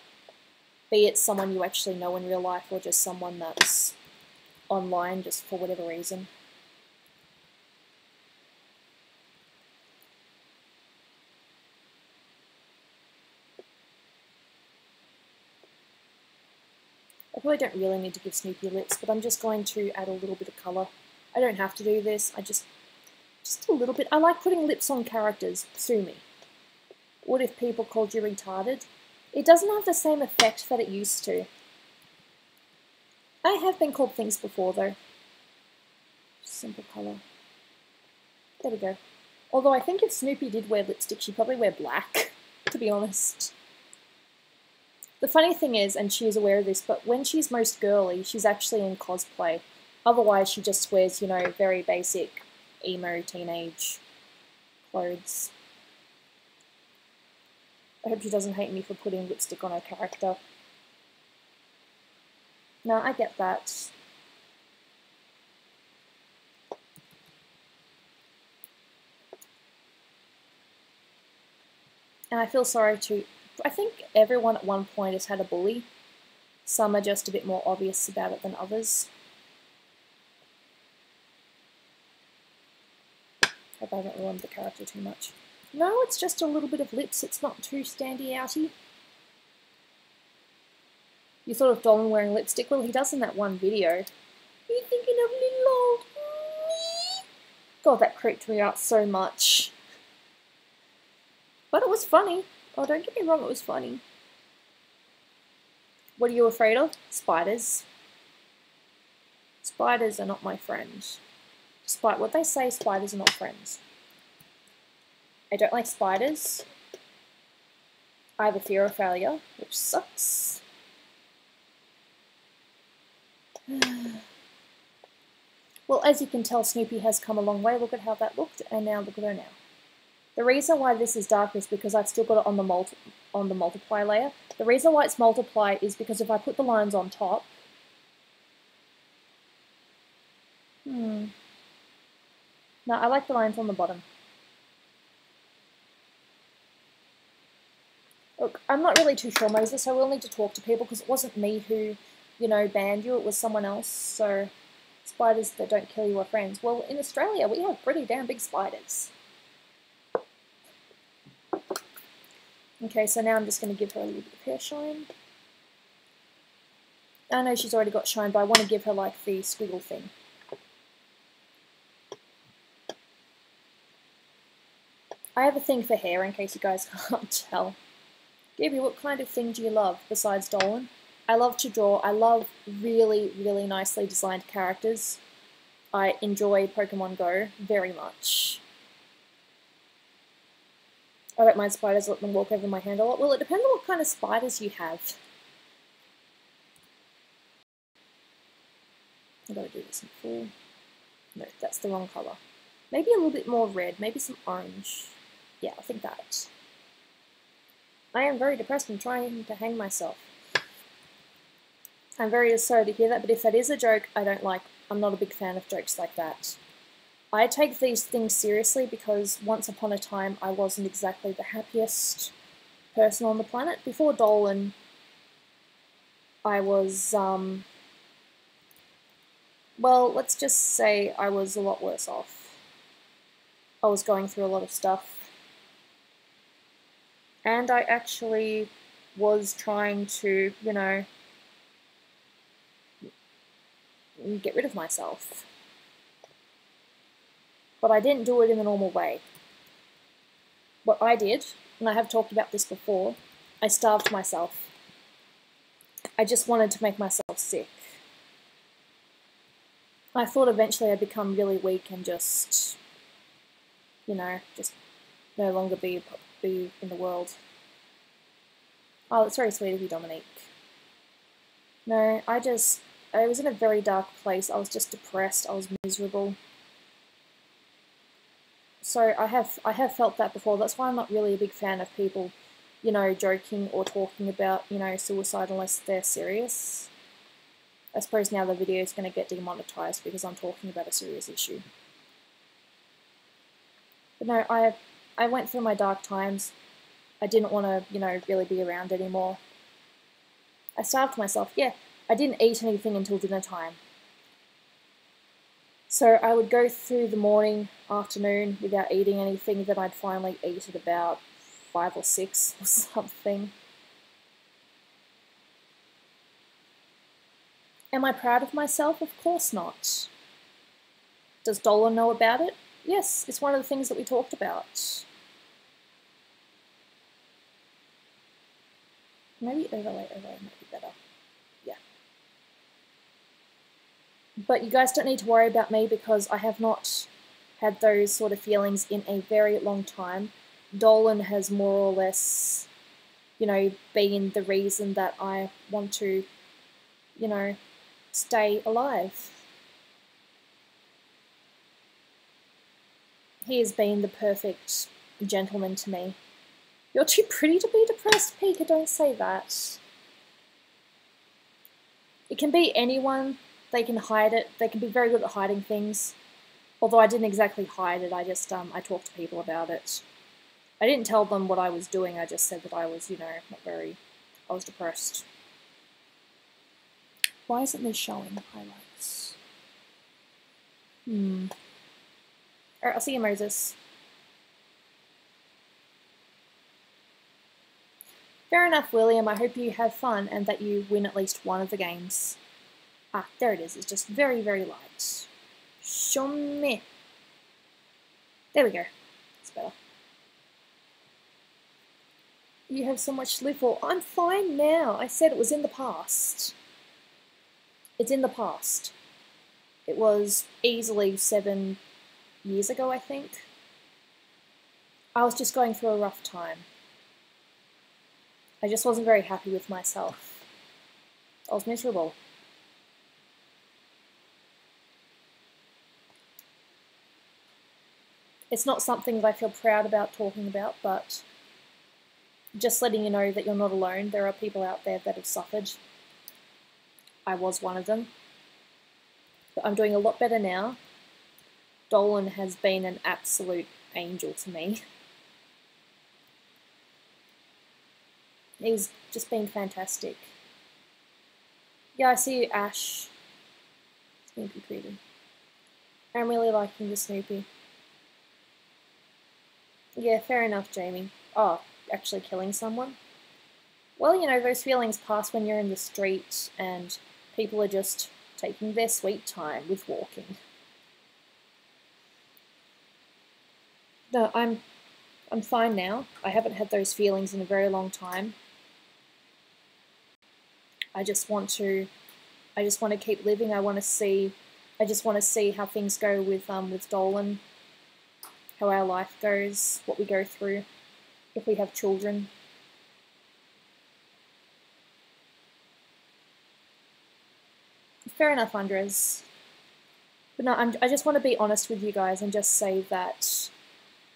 Be it someone you actually know in real life or just someone that's online just for whatever reason. I probably don't really need to give Snoopy lips, but I'm just going to add a little bit of colour. I don't have to do this, I just a little bit. I like putting lips on characters, sue me. What if people called you retarded? It doesn't have the same effect that it used to. I have been called things before though. Simple colour. There we go. Although I think if Snoopy did wear lipstick, she'd probably wear black, to be honest. The funny thing is, and she is aware of this, but when she's most girly, she's actually in cosplay. Otherwise, she just wears, you know, very basic emo teenage clothes. I hope she doesn't hate me for putting lipstick on her character. No, I get that. And I feel sorry too. I think everyone at one point has had a bully. Some are just a bit more obvious about it than others. Hope I haven't ruined the character too much. No, it's just a little bit of lips. It's not too standy-outy. You thought of Dolan wearing lipstick? Well, he does in that one video. Are you thinking of little old me? God, that creeped me out so much. But it was funny. Oh, don't get me wrong, it was funny. What are you afraid of? Spiders. Spiders are not my friends. Despite what they say, spiders are not friends. I don't like spiders. I have a fear of failure, which sucks. Well, as you can tell, Snoopy has come a long way. Look at how that looked, and now look at her now. The reason why this is dark is because I've still got it on the multiply layer. The reason why it's multiply is because if I put the lines on top, no, I like the lines on the bottom. Look, I'm not really too sure, Moses. I will need to talk to people because it wasn't me who, you know, banned you. It was someone else. So, spiders that don't kill you are friends. Well, in Australia, we have pretty damn big spiders. Okay, so now I'm just going to give her a little bit of hair shine. I know she's already got shine, but I want to give her like the squiggle thing. I have a thing for hair, in case you guys can't tell. Gooby, what kind of thing do you love besides Dolan? I love to draw. I love really, really nicely designed characters. I enjoy Pokemon Go very much. I don't mind spiders, let them walk over my hand a lot. Well, it depends on what kind of spiders you have. I've got to do this in full. No, that's the wrong colour. Maybe a little bit more red, maybe some orange. Yeah, I think that. I am very depressed and trying to hang myself. I'm very sorry to hear that, but if that is a joke, I don't like. I'm not a big fan of jokes like that. I take these things seriously because once upon a time I wasn't exactly the happiest person on the planet. Before Dolan, I was, well, let's just say I was a lot worse off. I was going through a lot of stuff. And I actually was trying to, you know, get rid of myself. But I didn't do it in the normal way. What I did, and I have talked about this before, I starved myself. I just wanted to make myself sick. I thought eventually I'd become really weak and just, you know, just no longer be in the world. Oh, that's very sweet of you, Dominique. No, I was in a very dark place. I was just depressed. I was miserable. So I have felt that before. That's why I'm not really a big fan of people, you know, joking or talking about, you know, suicide unless they're serious. I suppose now the video is going to get demonetized because I'm talking about a serious issue. But no, I went through my dark times. I didn't want to, you know, really be around anymore. I starved myself. Yeah, I didn't eat anything until dinner time. So I would go through the morning, afternoon without eating anything, then I'd finally eat at about 5 or 6 or something. Am I proud of myself? Of course not. Does Dolan know about it? Yes, it's one of the things that we talked about. Maybe overlay might be better. Yeah. But you guys don't need to worry about me because I have not had those sort of feelings in a very long time. Dolan has more or less, you know, been the reason that I want to, you know, stay alive. He has been the perfect gentleman to me. You're too pretty to be depressed, Pika, don't say that. It can be anyone, they can hide it, they can be very good at hiding things. Although I didn't exactly hide it, I just, I talked to people about it. I didn't tell them what I was doing, I just said that I was, you know, I was depressed. Why isn't this showing highlights? Alright, I'll see you, Moses. Fair enough, William. I hope you have fun and that you win at least one of the games. Ah, there it is. It's just very, very light. Show me. There we go. It's better. You have so much to live for. I'm fine now. I said it was in the past. It's in the past. It was easily 7 years ago, I think. I was just going through a rough time. I just wasn't very happy with myself. I was miserable. It's not something that I feel proud about talking about, but just letting you know that you're not alone. There are people out there that have suffered. I was one of them. But I'm doing a lot better now. Dolan has been an absolute angel to me. He's just been fantastic. Yeah, I see you, Ash. Snoopy pretty. I'm really liking the Snoopy. Yeah, fair enough, Jamie. Oh, actually killing someone? Well, you know, those feelings pass when you're in the street and people are just taking their sweet time with walking. No, I'm fine now. I haven't had those feelings in a very long time. I just want to keep living. I just want to see how things go with Dolan, how our life goes, what we go through, if we have children. Fair enough, Andres. But no, I just want to be honest with you guys and just say that,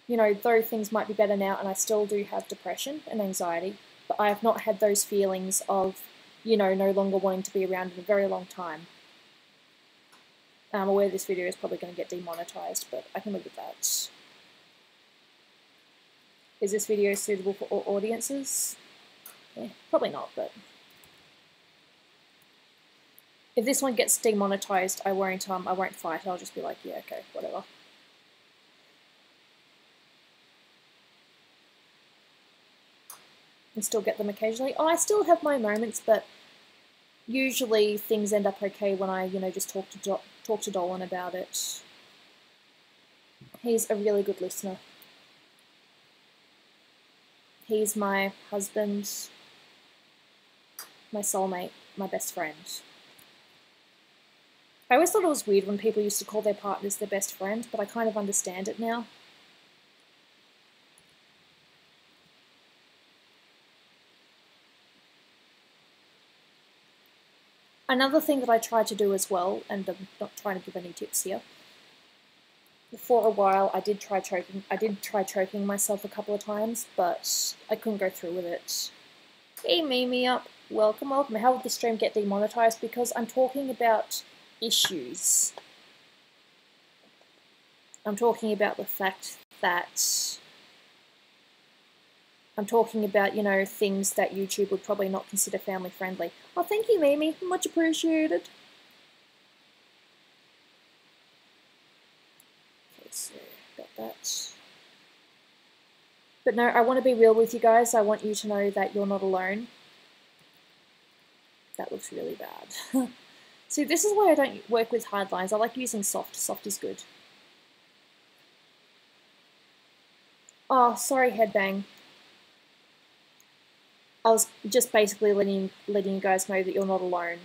you know, though things might be better now and I still do have depression and anxiety, but I have not had those feelings of, you know, no longer wanting to be around in a very long time. I'm aware this video is probably going to get demonetized, but I can live with that. Is this video suitable for all audiences? Yeah, probably not, but if this one gets demonetized, I won't fight. I'll just be like, yeah, okay, whatever. and still get them occasionally. Oh, I still have my moments, but usually things end up okay when I, just talk to Dolan about it. He's a really good listener. He's my husband, my soulmate, my best friend. I always thought it was weird when people used to call their partners their best friend, but I kind of understand it now. Another thing that I try to do as well, and I'm not trying to give any tips here, for a while I did try choking myself a couple of times, but I couldn't go through with it. Hey Mimi up, welcome, welcome. How would the stream get demonetized? Because I'm talking about issues. I'm talking about the fact that I'm talking about, things that YouTube would probably not consider family friendly. Oh, thank you, Mimi. Much appreciated. Okay, so got that. But no, I want to be real with you guys. I want you to know that you're not alone. That looks really bad. See, this is why I don't work with hard lines. I like using soft. Soft is good. Oh, sorry, headbang. I was just basically letting you guys know that you're not alone.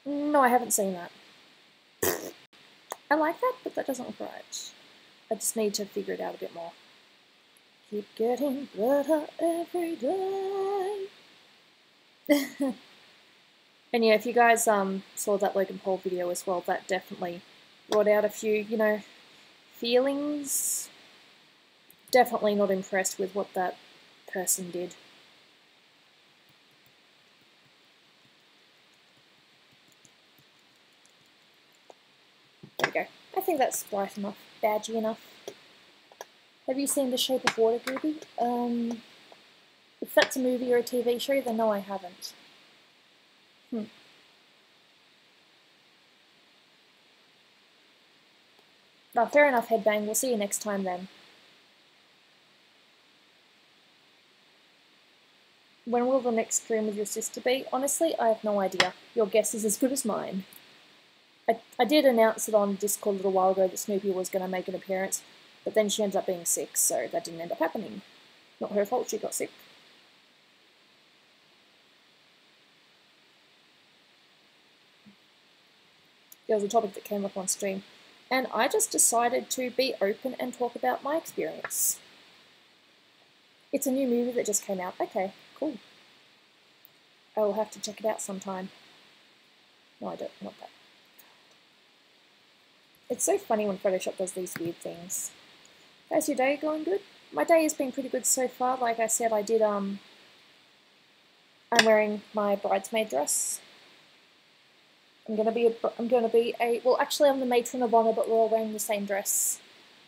No, I haven't seen that. I like that, but that doesn't look right. I just need to figure it out a bit more. Keep getting better every day. And yeah, if you guys saw that Logan Paul video as well, that definitely brought out a few, feelings. Definitely not impressed with what that person did. There we go. I think that's bright enough, badgy enough. Have you seen The Shape of Water, Gooby? If that's a movie or a TV show, then no, I haven't. Oh, fair enough, headbang. We'll see you next time then. When will the next stream with your sister be? Honestly, I have no idea. Your guess is as good as mine. I did announce it on Discord a little while ago that Snoopy was going to make an appearance, but then she ended up being sick, so that didn't end up happening. Not her fault, she got sick. There was a topic that came up on stream, and I just decided to be open and talk about my experience. It's a new movie that just came out. Okay, cool. I will have to check it out sometime. No, I don't want that. It's so funny when Photoshop does these weird things. How's your day going? Good? My day has been pretty good so far. Like I said, I did, I'm wearing my bridesmaid dress. Well, actually I'm the matron of honor, but we're all wearing the same dress.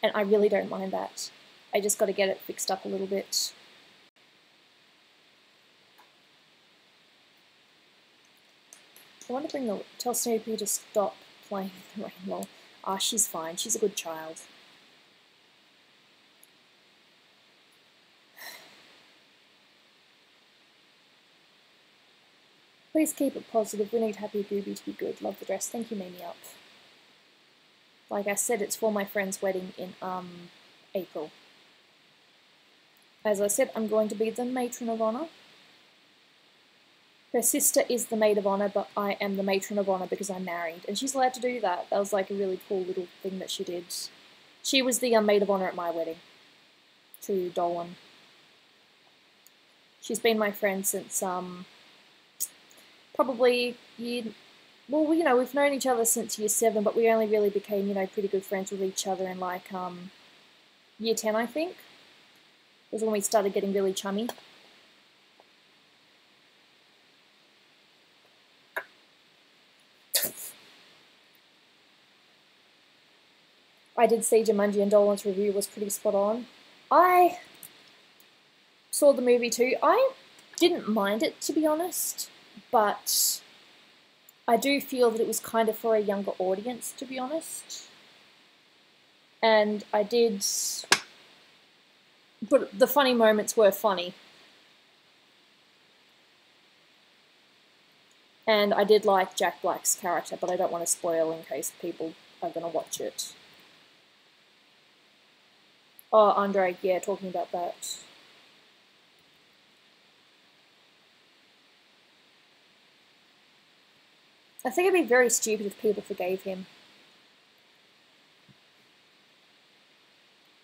And I really don't mind that. I just got to get it fixed up a little bit. I want to tell Snoopy to stop playing with the rain lol. Ah, she's fine. She's a good child. Please keep it positive. We need Happy Gooby to be good. Love the dress. Thank you, Mimi up. Like I said, it's for my friend's wedding in April. As I said, I'm going to be the matron of honor. Her sister is the maid of honor, but I am the matron of honor because I'm married. And she's allowed to do that. That was like a really cool little thing that she did. She was the maid of honor at my wedding. To Dolan. She's been my friend since, probably we've known each other since year 7, but we only really became, pretty good friends with each other in, like, year 10, I think. It was when we started getting really chummy. I did see Jumanji and Dolan's review was pretty spot on. I saw the movie too. I didn't mind it, to be honest, but I do feel that it was kind of for a younger audience, to be honest. and I did, but the funny moments were funny. And I did like Jack Black's character, but I don't want to spoil in case people are going to watch it. Oh, Andre, yeah, talking about that. I think it'd be very stupid if people forgave him.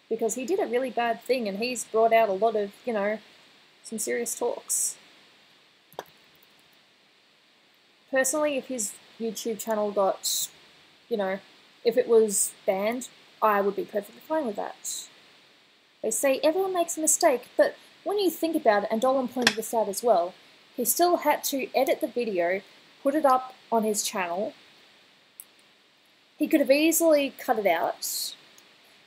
Because he did a really bad thing, and he's brought out a lot of, you know, some serious talks. Personally, if his YouTube channel got, you know, if it was banned, I would be perfectly fine with that. They say everyone makes a mistake, but when you think about it, and Dolan pointed this out as well, he still had to edit the video, put it up on his channel. He could have easily cut it out,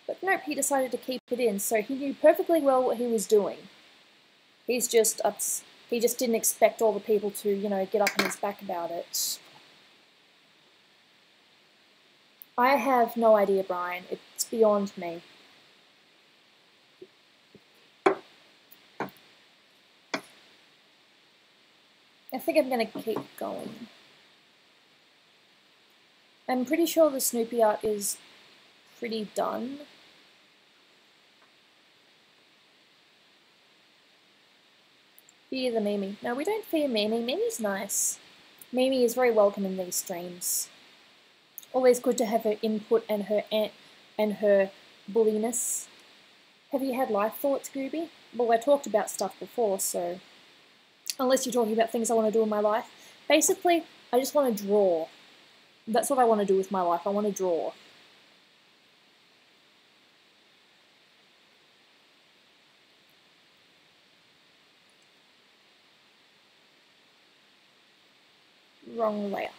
but nope, he decided to keep it in, so he knew perfectly well what he was doing. He just didn't expect all the people to, you know, get up on his back about it. I have no idea, Brian. It's beyond me. I think I'm going to keep going. I'm pretty sure the Snoopy art is pretty done. Fear the Mimi. No, we don't fear Mimi. Mimi's nice. Mimi is very welcome in these streams. Always good to have her input and her bulliness. Have you had life thoughts, Gooby? Well, I talked about stuff before, so unless you're talking about things I want to do in my life. Basically, I just want to draw. That's what I want to do with my life. I want to draw. Wrong layer.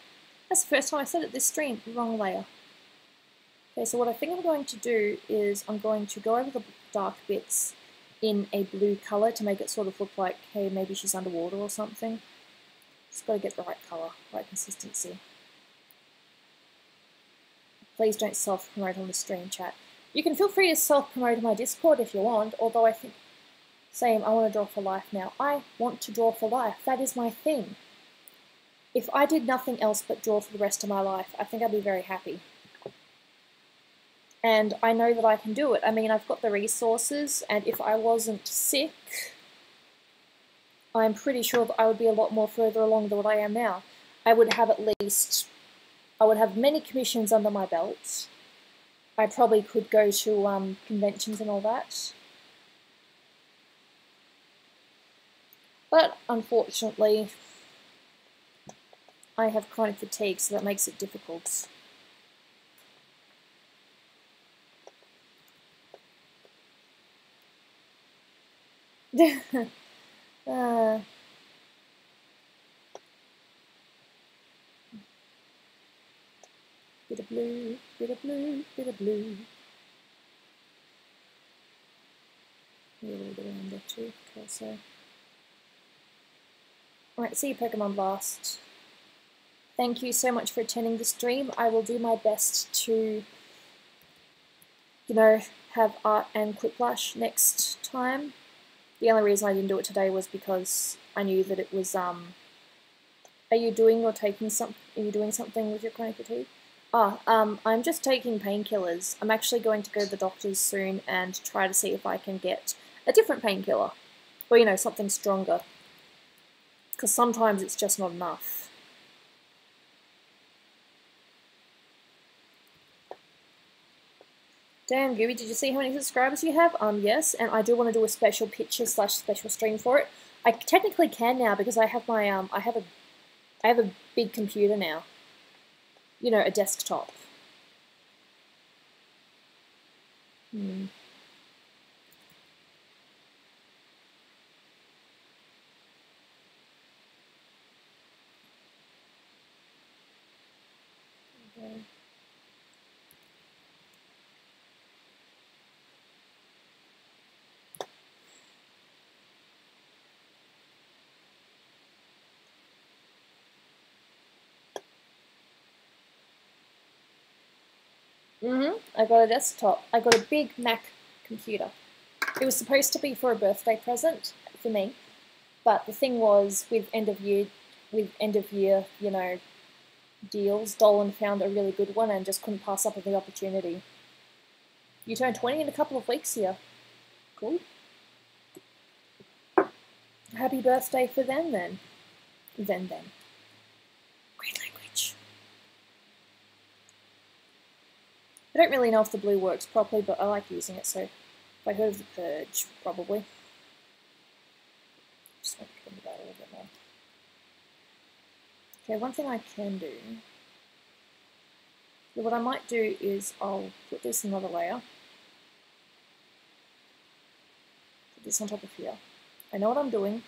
That's the first time I said it this stream. Wrong layer. Okay, so what I think I'm going to do is I'm going to go over the dark bits in a blue colour to make it sort of look like, hey, maybe she's underwater or something. Just got to get the right colour, right consistency. Please don't self-promote on the stream chat. You can feel free to self-promote on my Discord if you want, although I think, same, I want to draw for life now. I want to draw for life. That is my thing. If I did nothing else but draw for the rest of my life, I think I'd be very happy. And I know that I can do it. I mean, I've got the resources, and if I wasn't sick, I'm pretty sure that I would be a lot more further along than what I am now. I would have many commissions under my belt. I probably could go to conventions and all that. But unfortunately, I have chronic fatigue, so that makes it difficult. Bit of blue, bit of blue, bit of blue. A little bit around there too, okay, so. Alright, see you, Pokemon Blast. Thank you so much for attending the stream. I will do my best to, you know, have art and Quiplash next time. The only reason I didn't do it today was because I knew that it was, are you doing or taking some, are you doing something with your chronic fatigue? I'm just taking painkillers. I'm actually going to go to the doctor's soon and try to see if I can get a different painkiller. Or, you know, something stronger. Because sometimes it's just not enough. Damn, Gooby, did you see how many subscribers you have? Yes, and I do want to do a special picture / special stream for it. I technically can now because I have my, I have a big computer now. You know, a desktop. Okay. I got a desktop. I got a big Mac computer. It was supposed to be for a birthday present for me, but the thing was, with end of year, you know, deals, Dolan found a really good one and just couldn't pass up on the opportunity. You turn 20 in a couple of weeks here. Cool. Happy birthday for them then. Then. Great language. I don't really know if the blue works properly, but I like using it, so if I heard of the purge, probably. Just want to think about it a little bit more. Okay, one thing I can do. So what I might do is I'll put this in another layer. Put this on top of here. I know what I'm doing,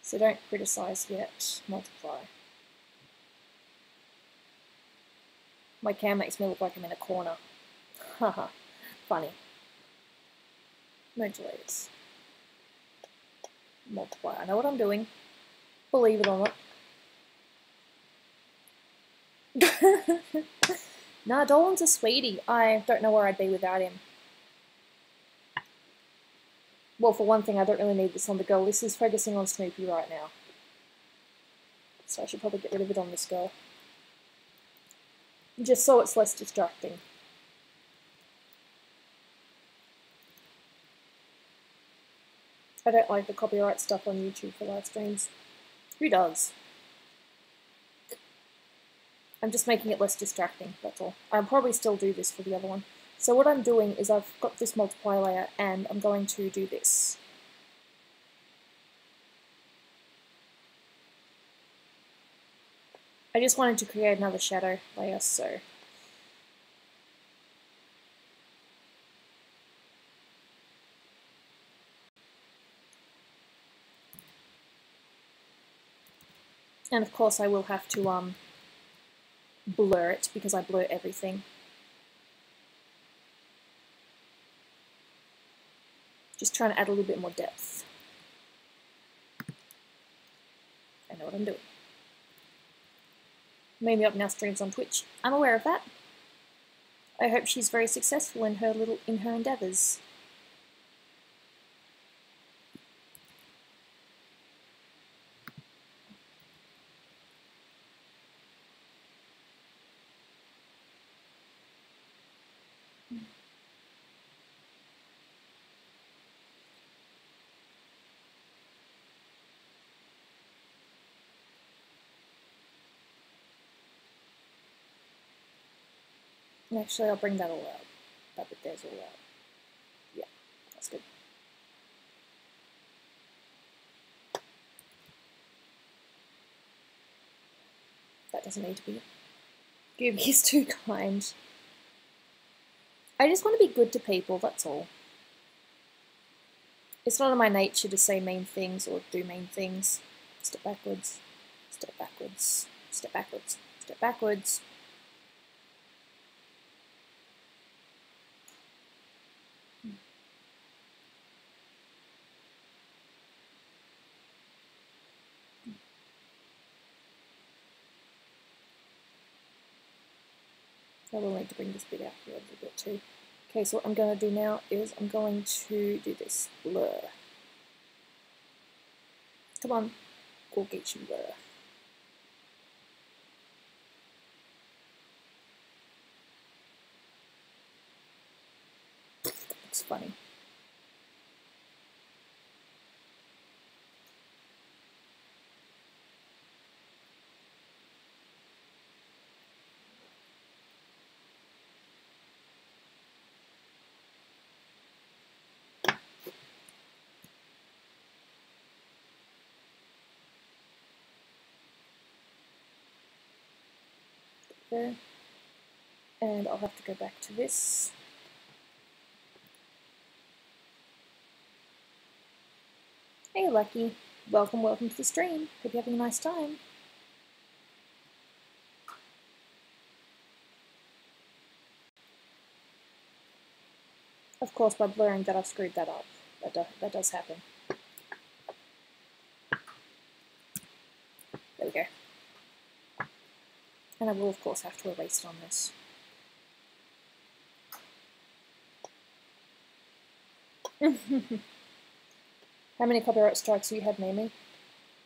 so don't criticize yet. Multiply. My cam makes me look like I'm in a corner. Haha, funny. Merge layers. Multiply. I know what I'm doing. Believe it or not. Nah, Dolan's a sweetie. I don't know where I'd be without him. Well, for one thing, I don't really need this on the go. This is focusing on Snoopy right now. So I should probably get rid of it on this go. Just so it's less distracting. I don't like the copyright stuff on YouTube for live streams. Who does? I'm just making it less distracting, that's all. I'll probably still do this for the other one. So what I'm doing is I've got this multiply layer and I'm going to do this. I just wanted to create another shadow layer, so... And of course I will have to blur it because I blur everything. Just trying to add a little bit more depth. I know what I'm doing. Mimi Up now streams on Twitch. I'm aware of that. I hope she's very successful in her endeavours. And actually, I'll bring that all out. That bit there's all out. Yeah, that's good. That doesn't need to be. Gooby is too kind. I just want to be good to people, that's all. It's not in my nature to say mean things or do mean things. Step backwards, step backwards, step backwards, step backwards. I will need to bring this bit out here a little bit too. Okay, so what I'm going to do now is I'm going to do this blur. Come on, go get you blur. Looks funny. There. And I'll have to go back to this. Hey Lucky, welcome to the stream. Hope you're having a nice time. Of course, by blurring that, I've screwed that up. That does happen. There we go. And I will, of course, have to erase it on this. How many copyright strikes you had, Mimi?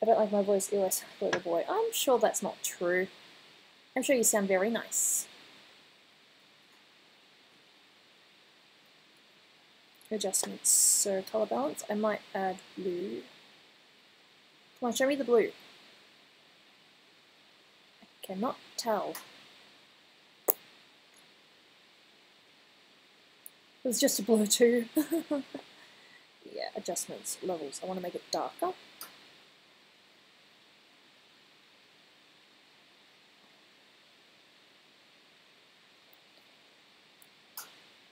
I don't like my voice, ew, I sound like a little boy. I'm sure that's not true. I'm sure you sound very nice. Adjustments, so colour balance, I might add blue. Come on, show me the blue. I cannot tell. It was just a blur too. Yeah, adjustments, levels. I want to make it darker.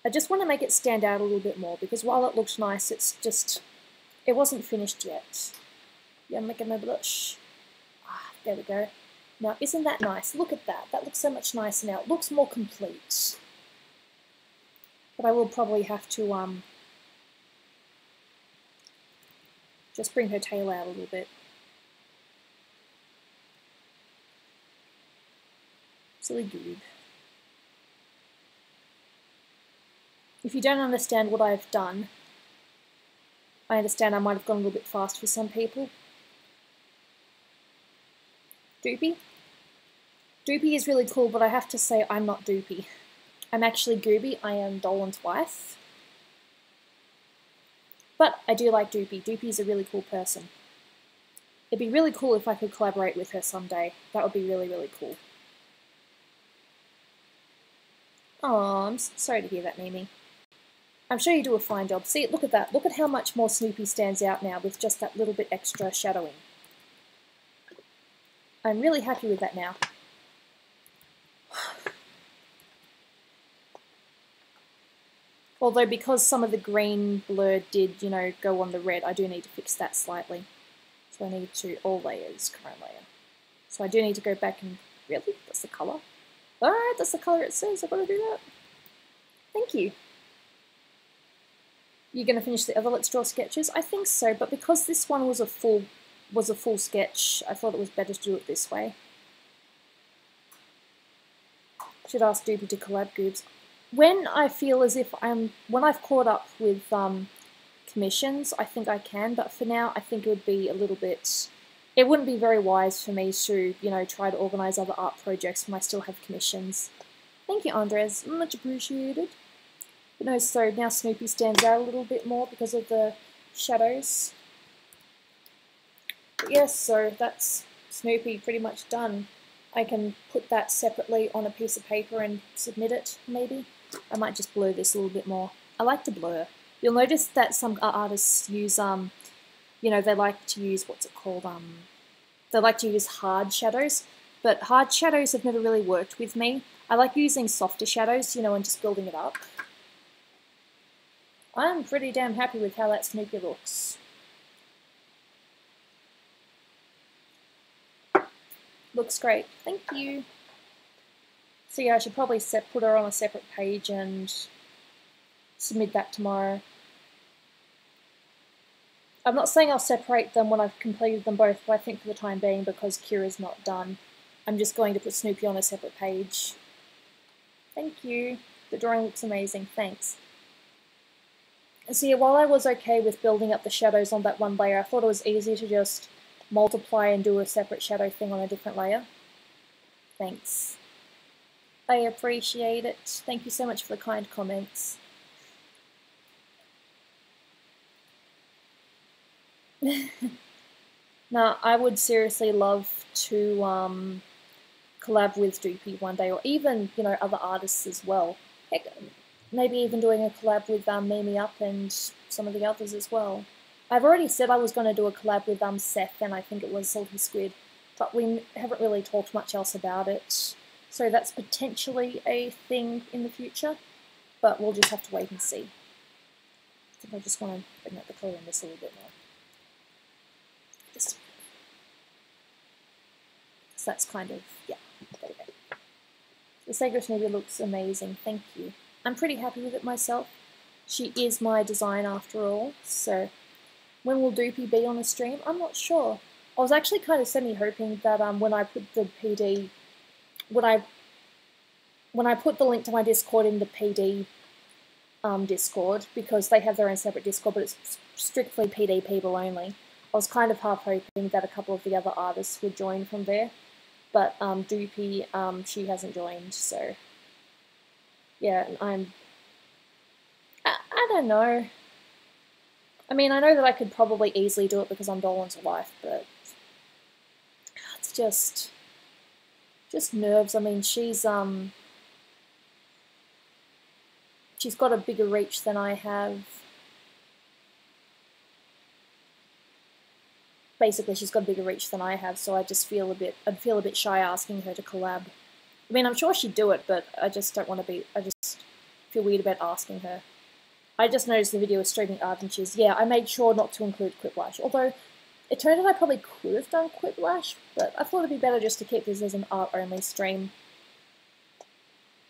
I just want to make it stand out a little bit more because while it looks nice, it's just, it wasn't finished yet. Yeah, I'm making my blush. Ah, there we go. Now, isn't that nice? Look at that. That looks so much nicer now. It looks more complete. But I will probably have to just bring her tail out a little bit. Silly Goob. If you don't understand what I've done, I understand I might have gone a little bit fast for some people. Doopy? Doopy is really cool, but I have to say I'm not Doopy. I'm actually Gooby. I am Dolan's wife. But I do like Doopy. Doopy is a really cool person. It'd be really cool if I could collaborate with her someday. That would be really, really cool. Oh, I'm sorry to hear that, Mimi. I'm sure you do a fine job. See, look at that. Look at how much more Snoopy stands out now with just that little bit extra shadowing. I'm really happy with that now. Although because some of the green blur did, you know, go on the red, I do need to fix that slightly. So I need to, all layers, current layer. So I do need to go back and, really? That's the colour? Alright, that's the colour it says. I've got to do that. Thank you. You're going to finish the other Let's Draw sketches? I think so, but because this one was a full sketch, I thought it was better to do it this way. Should ask Doopy to collab Goobs. When I feel as if when I've caught up with commissions, I think I can, but for now I think it would be a little bit, it wouldn't be very wise for me to, you know, try to organise other art projects when I still have commissions. Thank you, Andres, much appreciated. But no, so now Snoopy stands out a little bit more because of the shadows. But yes, so that's Snoopy pretty much done. I can put that separately on a piece of paper and submit it, maybe. I might just blur this a little bit more. I like to blur. You'll notice that some artists use, you know, they like to use, what's it called, they like to use hard shadows, but hard shadows have never really worked with me. I like using softer shadows, you know, and just building it up. I'm pretty damn happy with how that Snoopy looks. Looks great. Thank you. So yeah, I should probably put her on a separate page and submit that tomorrow. I'm not saying I'll separate them when I've completed them both, but I think for the time being, because Kira's not done, I'm just going to put Snoopy on a separate page. Thank you. The drawing looks amazing. Thanks. So yeah, while I was okay with building up the shadows on that one layer, I thought it was easy to just multiply and do a separate shadow thing on a different layer. Thanks. I appreciate it. Thank you so much for the kind comments. Now, I would seriously love to collab with Doopy one day, or even, you know, other artists as well. Heck, maybe even doing a collab with Mimi Up and some of the others as well. I've already said I was going to do a collab with Seth, and I think it was Salty Squid, but we haven't really talked much else about it. So that's potentially a thing in the future, but we'll just have to wait and see. I think I just want to bring out the colour in this a little bit more. Just, so that's kind of, yeah, there we go. The Sagres movie looks amazing, thank you. I'm pretty happy with it myself. She is my design after all, so when will Doopy be on a stream? I'm not sure. I was actually kind of semi-hoping that when I put the PD, when I put the link to my Discord in the PD Discord, because they have their own separate Discord, but it's strictly PD people only. I was kind of half hoping that a couple of the other artists would join from there, but Doopy, she hasn't joined, so yeah, I don't know. I mean, I know that I could probably easily do it because I'm Dolan's wife, but it's just nerves. I mean, she's got a bigger reach than I have. Basically, she's got a bigger reach than I have, so I'd feel a bit shy asking her to collab. I mean, I'm sure she'd do it, but I just don't want to be. I just feel weird about asking her. I just noticed the video was streaming art and shizz. Yeah, I made sure not to include Quiplash, although it turned out I probably could have done Quiplash, but I thought it'd be better just to keep this as an art-only stream.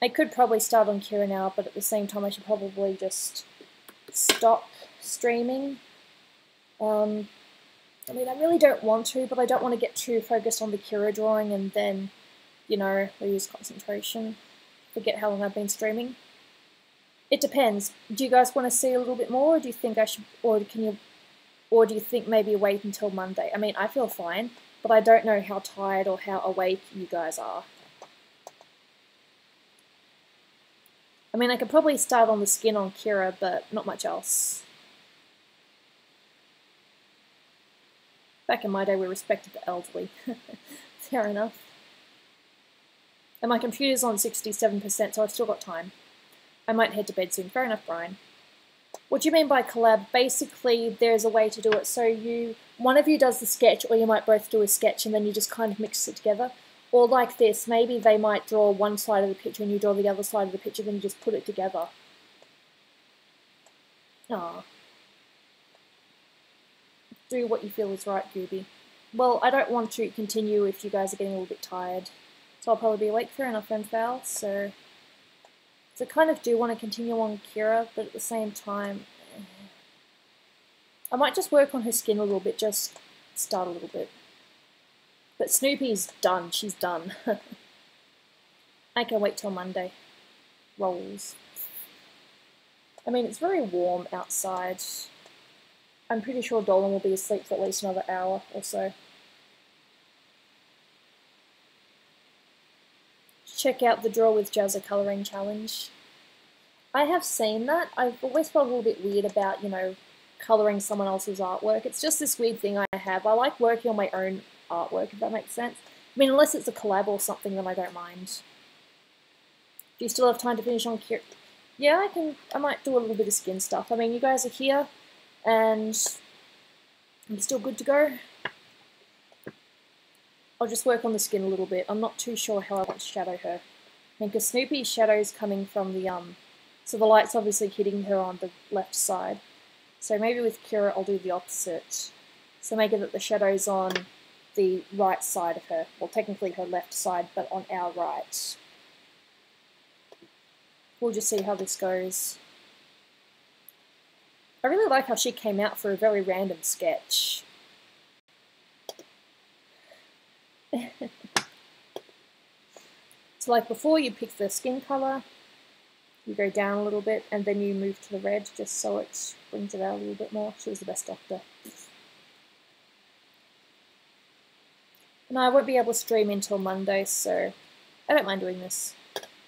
I could probably start on Kira now, but at the same time I should probably just stop streaming. I mean, I really don't want to, but I don't want to get too focused on the Kira drawing and then, you know, lose concentration. Forget how long I've been streaming. It depends. Do you guys want to see a little bit more, or do you think I should, or do you think maybe wait until Monday? I mean, I feel fine, but I don't know how tired or how awake you guys are. I mean, I could probably start on the skin on Kira, but not much else. Back in my day, we respected the elderly. Fair enough. And my computer's on 67%, so I've still got time. I might head to bed soon. Fair enough, Brian. What do you mean by collab? Basically, there's a way to do it. So one of you does the sketch, or you might both do a sketch, and then you just kind of mix it together. Or like this, maybe they might draw one side of the picture and you draw the other side of the picture, then you just put it together. Ah. Do what you feel is right, Gooby. Well, I don't want to continue if you guys are getting a little bit tired. So I'll probably be awake. Fair enough, Fowl. So I kind of do want to continue on Kira, but at the same time, I might just work on her skin a little bit, just start a little bit. But Snoopy's done. She's done. I can wait till Monday. Rolls. I mean, it's very warm outside. I'm pretty sure Dolan will be asleep for at least another hour or so. Check out the Draw with Jazza colouring challenge. I have seen that. I've always felt a little bit weird about, you know, colouring someone else's artwork. It's just this weird thing I have. I like working on my own artwork, if that makes sense. I mean, unless it's a collab or something, then I don't mind. Do you still have time to finish on Kira? Yeah, I might do a little bit of skin stuff. I mean, you guys are here, and I'm still good to go. I'll just work on the skin a little bit. I'm not too sure how I want to shadow her. I mean, because Snoopy's shadow's coming from the, so the light's obviously hitting her on the left side. So maybe with Kira I'll do the opposite. So make it that the shadow's on the right side of her. Well, technically her left side, but on our right. We'll just see how this goes. I really like how she came out for a very random sketch. So like before, you pick the skin colour, you go down a little bit, and then you move to the red just so it brings it out a little bit more. She was the best doctor. And I won't be able to stream until Monday, so I don't mind doing this.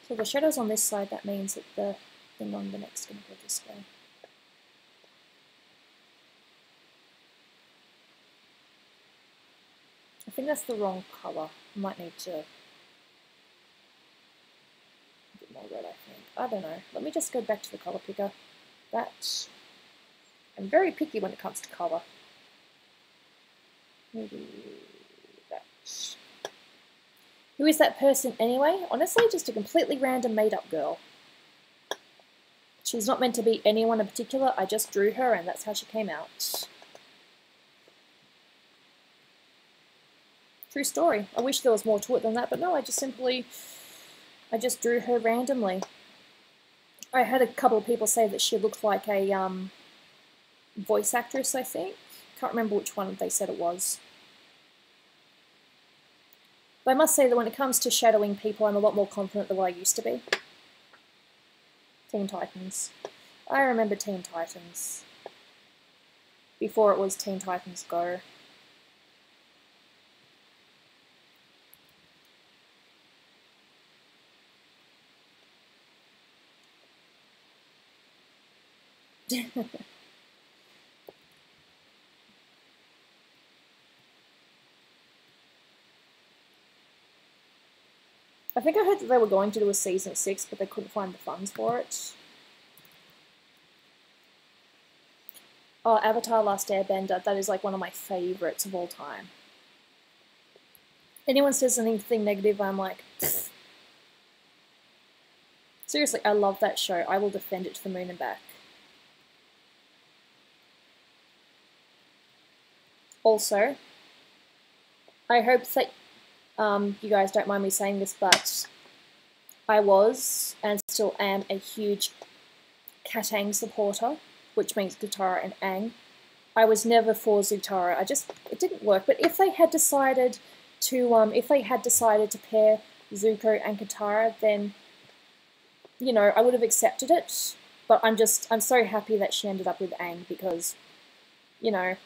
So the shadow's on this side, that means that the thing on the next is going to go this way. I think that's the wrong colour. I might need to a bit more red, I think. I don't know. Let me just go back to the colour picker. I'm very picky when it comes to colour. Maybe that. Who is that person anyway? Honestly, just a completely random made-up girl. She's not meant to be anyone in particular. I just drew her and that's how she came out. True story. I wish there was more to it than that, but no, I just drew her randomly. I had a couple of people say that she looked like a voice actress, I think. Can't remember which one they said it was. But I must say that when it comes to shadowing people, I'm a lot more confident than what I used to be. Teen Titans. I remember Teen Titans. Before it was Teen Titans Go. I think I heard that they were going to do a season 6, but they couldn't find the funds for it. Oh, Avatar Last Airbender, that is like one of my favourites of all time. Anyone says anything negative, I'm like, pfft. Seriously, I love that show. I will defend it to the moon and back. Also, I hope that you guys don't mind me saying this, but I was, and still am, a huge Katang supporter, which means Katara and Aang. I was never for Zutara. It didn't work. But if they had decided to, pair Zuko and Katara, then, you know, I would have accepted it. But I'm so happy that she ended up with Aang because, you know,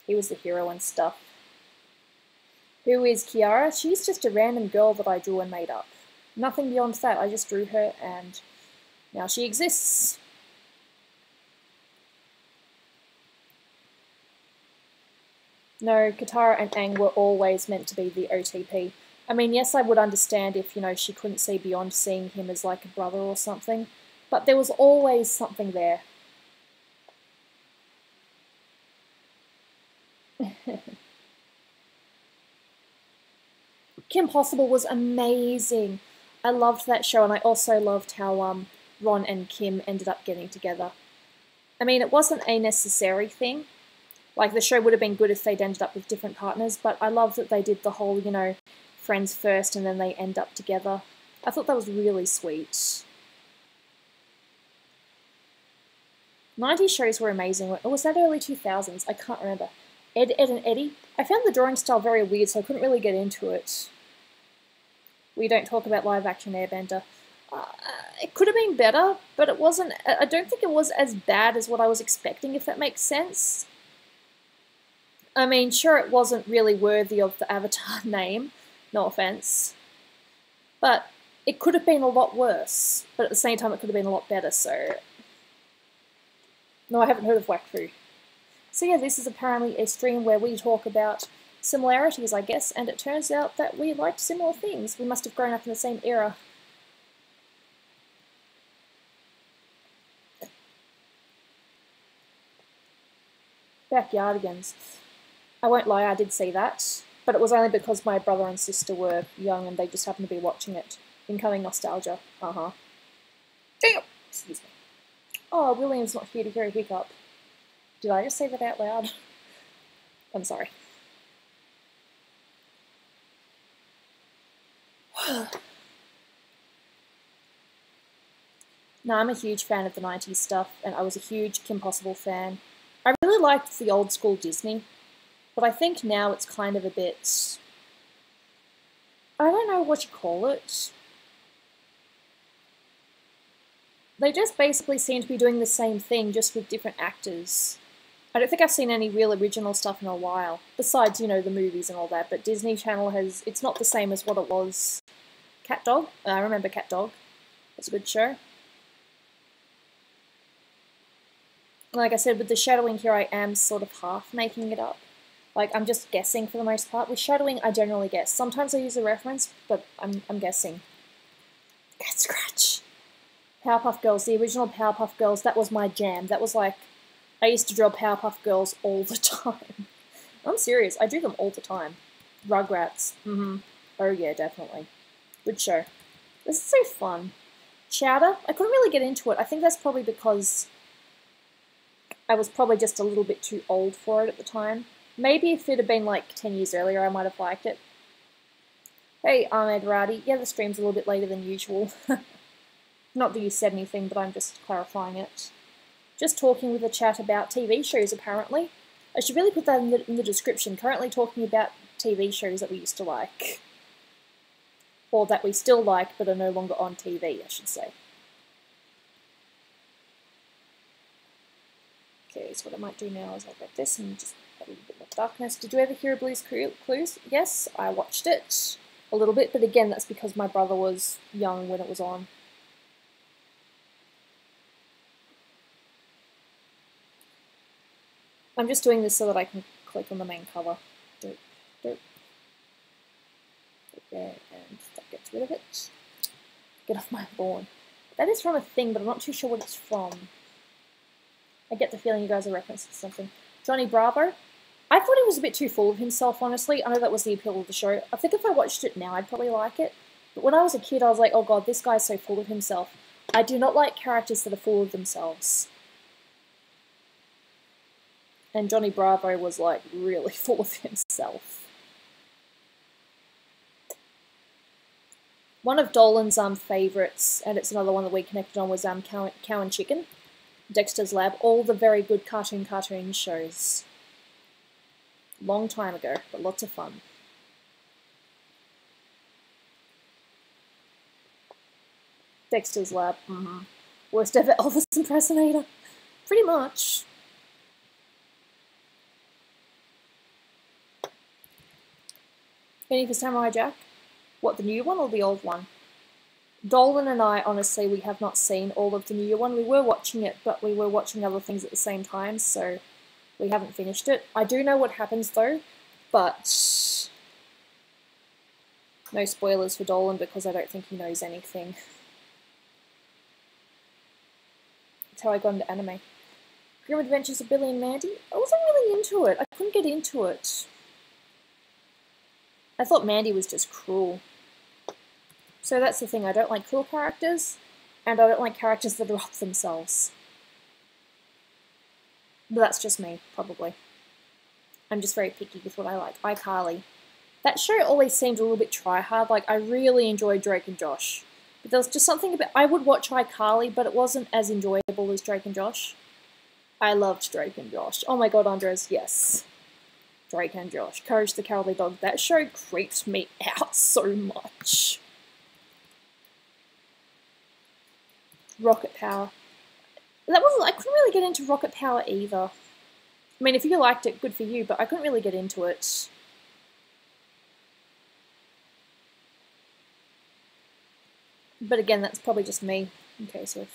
he was the hero and stuff. Who is Kiara? She's just a random girl that I drew and made up. Nothing beyond that. I just drew her and now she exists. No, Katara and Aang were always meant to be the OTP. I mean, yes, I would understand if, you know, she couldn't see beyond seeing him as like a brother or something, but there was always something there. Kim Possible was amazing. I loved that show, and I also loved how Ron and Kim ended up getting together. I mean, it wasn't a necessary thing. Like, the show would have been good if they'd ended up with different partners, but I love that they did the whole, you know, friends first and then they end up together. I thought that was really sweet. 90s shows were amazing. Or was that early 2000s? I can't remember. Ed, Ed and Eddie? I found the drawing style very weird, so I couldn't really get into it. We don't talk about live-action Airbender. It could have been better, but it wasn't... I don't think it was as bad as what I was expecting, if that makes sense. I mean, sure, it wasn't really worthy of the Avatar name, no offense, but it could have been a lot worse, but at the same time it could have been a lot better, so... No, I haven't heard of Wakfu. So yeah, this is apparently a stream where we talk about similarities, I guess, and it turns out that we liked similar things. We must have grown up in the same era. Backyardigans. I won't lie, I did see that, but it was only because my brother and sister were young and they just happened to be watching it. Incoming nostalgia. Damn! Excuse me. Oh, William's not here to hear a hiccup. Did I just say that out loud? I'm sorry. No, I'm a huge fan of the 90s stuff, and I was a huge Kim Possible fan. I really liked the old school Disney. But I think now it's kind of a bit... I don't know what you call it. They just basically seem to be doing the same thing, just with different actors. I don't think I've seen any real original stuff in a while. Besides, you know, the movies and all that. But Disney Channel has... It's not the same as what it was. Cat Dog? I remember Cat Dog. It's a good show. Like I said, with the shadowing here, I am sort of half making it up. Like, I'm just guessing for the most part. With shadowing, I generally guess. Sometimes I use a reference, but I'm guessing. Cat Scratch! Powerpuff Girls, the original Powerpuff Girls, that was my jam. That was like, I used to draw Powerpuff Girls all the time. I'm serious, I drew them all the time. Rugrats, oh yeah, definitely. Good show. This is so fun. Chowder, I couldn't really get into it. I think that's probably because I was probably just a little bit too old for it at the time. Maybe if it had been like 10 years earlier, I might have liked it. Hey, Ahmed Radi. Yeah, the stream's a little bit later than usual. Not that you said anything, but I'm just clarifying it. Just talking with the chat about TV shows, apparently. I should really put that in the description. Currently talking about TV shows that we used to like. Or that we still like, but are no longer on TV, I should say. Okay, so what I might do now is I'll grab this and just add a little bit more darkness. Did you ever hear Blue's Clues? Yes, I watched it a little bit, but again, that's because my brother was young when it was on. I'm just doing this so that I can click on the main cover. Doop, doop. There, and that gets rid of it. Get off my lawn. That is from a thing, but I'm not too sure what it's from. I get the feeling you guys are referencing something. Johnny Bravo? I thought he was a bit too full of himself, honestly. I know that was the appeal of the show. I think if I watched it now, I'd probably like it. But when I was a kid, I was like, oh god, this guy's so full of himself. I do not like characters that are full of themselves. And Johnny Bravo was, like, really full of himself. One of Dolan's favourites, and it's another one that we connected on, was Cow and Chicken, Dexter's Lab, all the very good cartoon shows. Long time ago, but lots of fun. Dexter's Lab, worst ever Elvis impersonator. Pretty much. Any for Samurai Jack? What, the new one or the old one? Dolan and I, honestly, we have not seen all of the new one. We were watching it, but we were watching other things at the same time, so we haven't finished it. I do know what happens, though, but no spoilers for Dolan because I don't think he knows anything. That's how I got into anime. Grim Adventures of Billy and Mandy? I wasn't really into it. I couldn't get into it. I thought Mandy was just cruel. So that's the thing, I don't like cruel characters, and I don't like characters that are off themselves. But that's just me, probably. I'm just very picky with what I like. iCarly. That show always seemed a little bit try-hard, like I really enjoyed Drake and Josh. But there was just something about, I would watch iCarly, but it wasn't as enjoyable as Drake and Josh. I loved Drake and Josh. Oh my god, Andres, yes. Drake and Josh. Courage the Cowardly Dog. That show creeped me out so much. Rocket Power. I couldn't really get into Rocket Power either. I mean, if you liked it, good for you, but I couldn't really get into it. But again, that's probably just me. Okay, so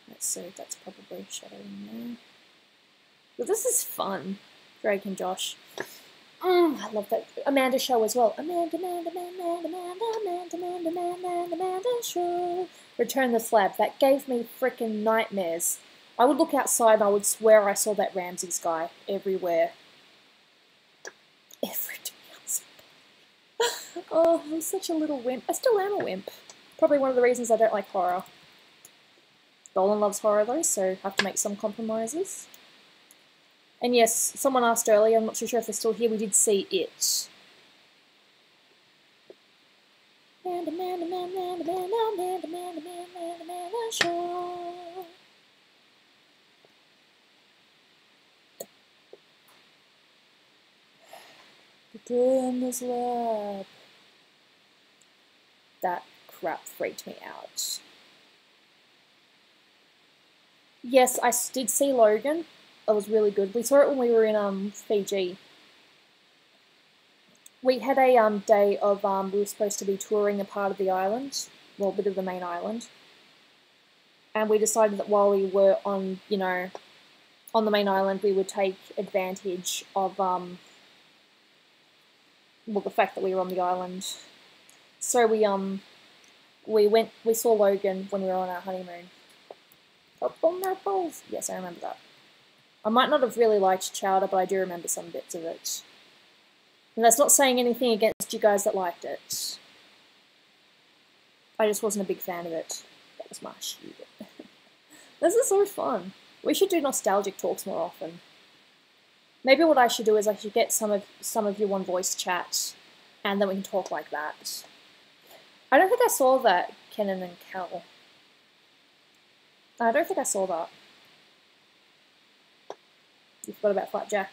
let's see, that's probably shadowing there. But this is fun. Drake and Josh. I love that. Amanda show as well. Amanda show. Return the Slab. That gave me freaking nightmares. I would look outside and I would swear I saw that Ramses guy everywhere. Every day. Oh, I'm such a little wimp. I still am a wimp. Probably one of the reasons I don't like horror. Dolan loves horror though, so I have to make some compromises. And yes, someone asked earlier, I'm not too sure if they're still here, we did see It. Return this lab. That crap freaked me out. Yes, I did see Logan. It was really good. We saw it when we were in Fiji. We had a day of we were supposed to be touring a part of the island, well, a bit of the main island, and we decided that while we were on, you know, on the main island, we would take advantage of well, the fact that we were on the island. So we saw Logan when we were on our honeymoon. Purple Apples. Yes, I remember that. I might not have really liked Chowder, but I do remember some bits of it. And that's not saying anything against you guys that liked it. I just wasn't a big fan of it. That was my shit. This is so fun. We should do nostalgic talks more often. Maybe what I should do is I should get some of you on voice chat, and then we can talk like that. I don't think I saw that, Kenan and Cal. I don't think I saw that. You forgot about Flapjack.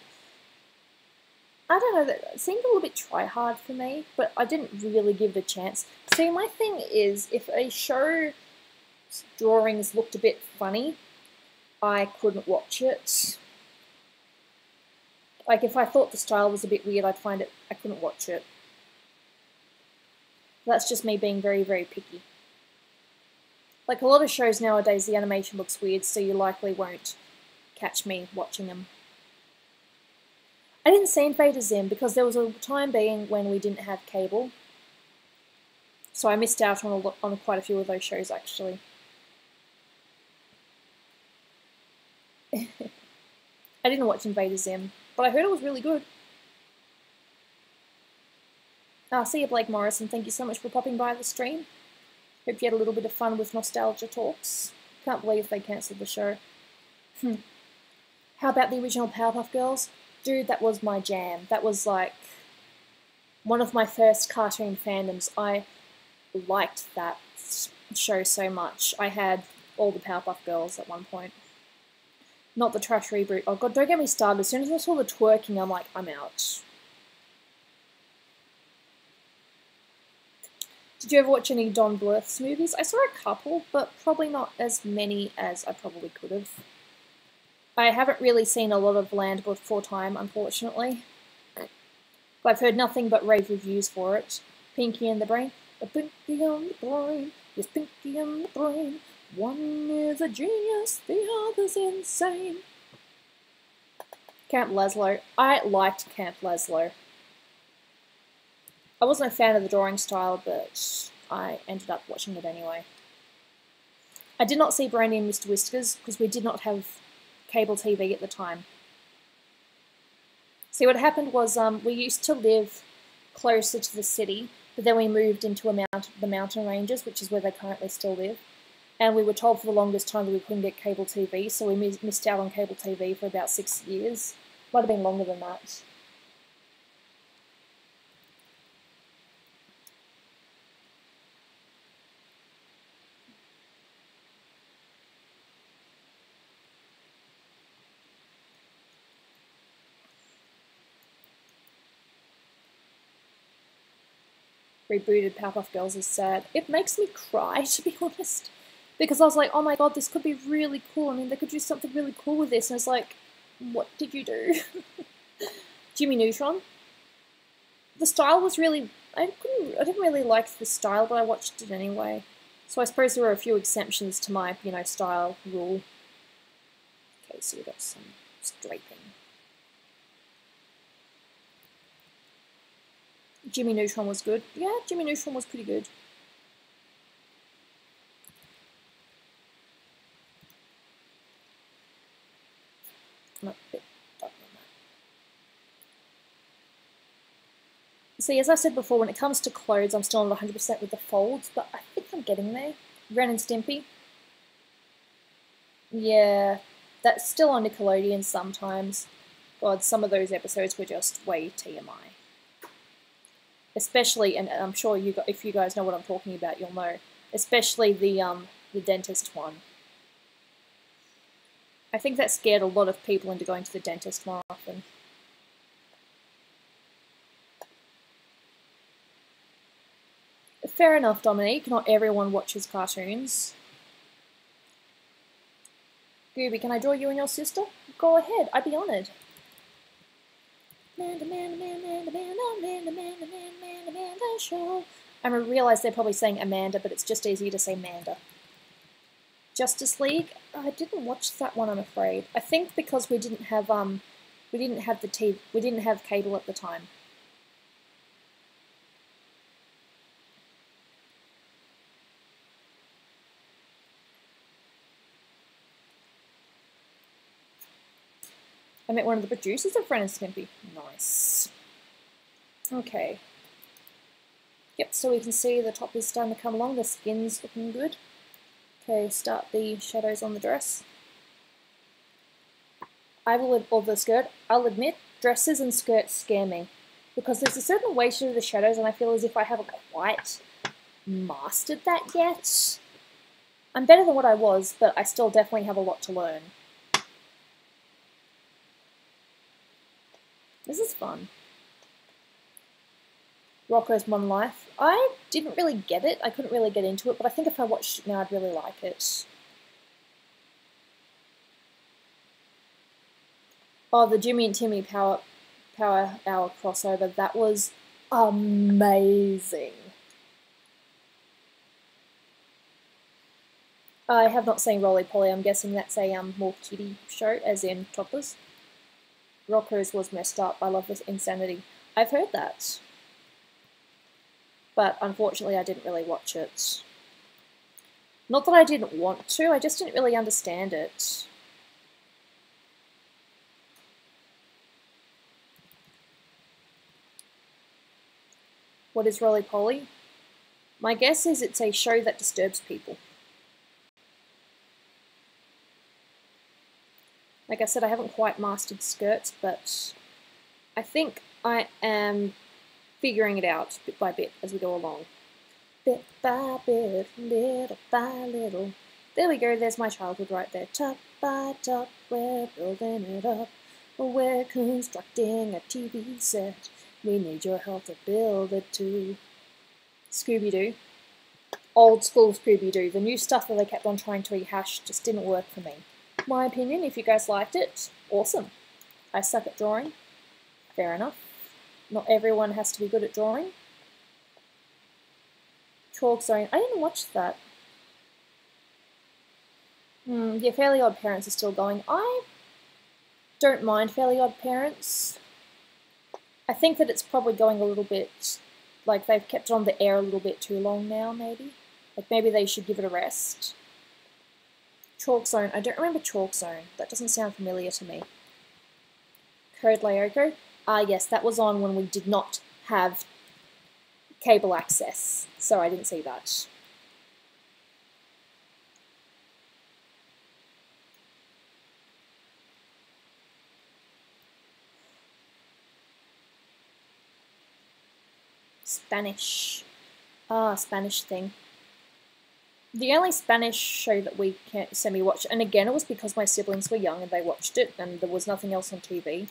I don't know, that seemed a little bit try-hard for me, but I didn't really give it a chance. See, my thing is, if a show's drawings looked a bit funny, I couldn't watch it. Like, if I thought the style was a bit weird, I couldn't watch it. That's just me being very, very picky. Like, a lot of shows nowadays, the animation looks weird, so you likely won't catch me watching them. I didn't see Invader Zim because there was a time being when we didn't have cable. So I missed out on quite a few of those shows, actually. I didn't watch Invader Zim, but I heard it was really good. See you, Blake Morris, and thank you so much for popping by the stream. Hope you had a little bit of fun with Nostalgia Talks. Can't believe they cancelled the show. How about the original Powerpuff Girls? Dude, that was my jam. That was like one of my first cartoon fandoms. I liked that show so much. I had all the Powerpuff Girls at one point. Not the trash reboot. Oh god, don't get me started. As soon as I saw the twerking, I'm like, I'm out. Did you ever watch any Don Bluth's movies? I saw a couple, but probably not as many as I probably could have. I haven't really seen a lot of Land Before Time, unfortunately. I've heard nothing but rave reviews for it. Pinky and the Brain. A Pinky on the Brain. Yes, Pinky on the Brain. One is a genius, the other's insane. Camp Laszlo. I liked Camp Laszlo. I wasn't a fan of the drawing style, but I ended up watching it anyway. I did not see Brandy and Mr. Whiskers because we did not have cable TV at the time. See, what happened was we used to live closer to the city, but then we moved into the mountain ranges, which is where they currently still live. And we were told for the longest time that we couldn't get cable TV, so we missed out on cable TV for about 6 years. Might have been longer than that. Rebooted Powerpuff Girls is sad. It makes me cry, to be honest. Because I was like, oh my god, this could be really cool. I mean, they could do something really cool with this. And it's like, what did you do? Jimmy Neutron? The style was really... I didn't really like the style, but I watched it anyway. So I suppose there were a few exceptions to my, style rule. Okay, so we've got some striping. Jimmy Neutron was good. Yeah, Jimmy Neutron was pretty good. Not a bit dark on that. See, as I said before, when it comes to clothes, I'm still not 100% with the folds, but I think I'm getting there. Ren and Stimpy. Yeah, that's still on Nickelodeon sometimes. God, some of those episodes were just way TMI. Especially, and I'm sure if you guys know what I'm talking about, you'll know. Especially the dentist one. I think that scared a lot of people into going to the dentist more often. Fair enough, Dominique. Not everyone watches cartoons. Gooby, can I draw you and your sister? Go ahead, I'd be honoured. Amanda Show. I realize they're probably saying Amanda, but it's just easier to say Manda. Justice League. I didn't watch that one, I'm afraid. I think because we didn't have cable at the time. I met one of the producers of Ren and Stimpy. Nice. Okay. Yep, so we can see the top is starting to come along. The skin's looking good. Okay, start the shadows on the dress. Or the skirt. I'll admit, dresses and skirts scare me. Because there's a certain way to do the shadows, and I feel as if I haven't quite mastered that yet. I'm better than what I was, but I still definitely have a lot to learn. This is fun. Rocko's Modern Life. I didn't really get it. I couldn't really get into it, but I think if I watched it now, I'd really like it. Oh, the Jimmy and Timmy Power Hour crossover, that was amazing. I have not seen Roly Poly. I'm guessing that's a more kiddie show, as in toppers. Rockers was messed up. I love this insanity. I've heard that. But unfortunately I didn't really watch it. Not that I didn't want to, I just didn't really understand it. What is Roly Poly? My guess is it's a show that disturbs people. Like I said, I haven't quite mastered skirts, but I think I am figuring it out bit by bit as we go along. Bit by bit, little by little. There we go, there's my childhood right there. Top by top, we're building it up. We're constructing a TV set. We need your help to build it too. Scooby-Doo. Old school Scooby-Doo. The new stuff that they kept on trying to rehash just didn't work for me. My opinion, if you guys liked it, awesome. I suck at drawing. Fair enough. Not everyone has to be good at drawing. Chalk Zone. I didn't watch that. Yeah, Fairly Odd Parents is still going. I don't mind Fairly Odd Parents. I think that it's probably going a little bit, like they've kept it on the air a little bit too long now, maybe. Like maybe they should give it a rest. Chalk Zone. I don't remember Chalk Zone. That doesn't sound familiar to me. Code Lyoko. Ah, yes, that was on when we did not have cable access, so I didn't see that. Spanish. Ah, Spanish thing. The only Spanish show that we semi-watched, and again it was because my siblings were young and they watched it and there was nothing else on TV,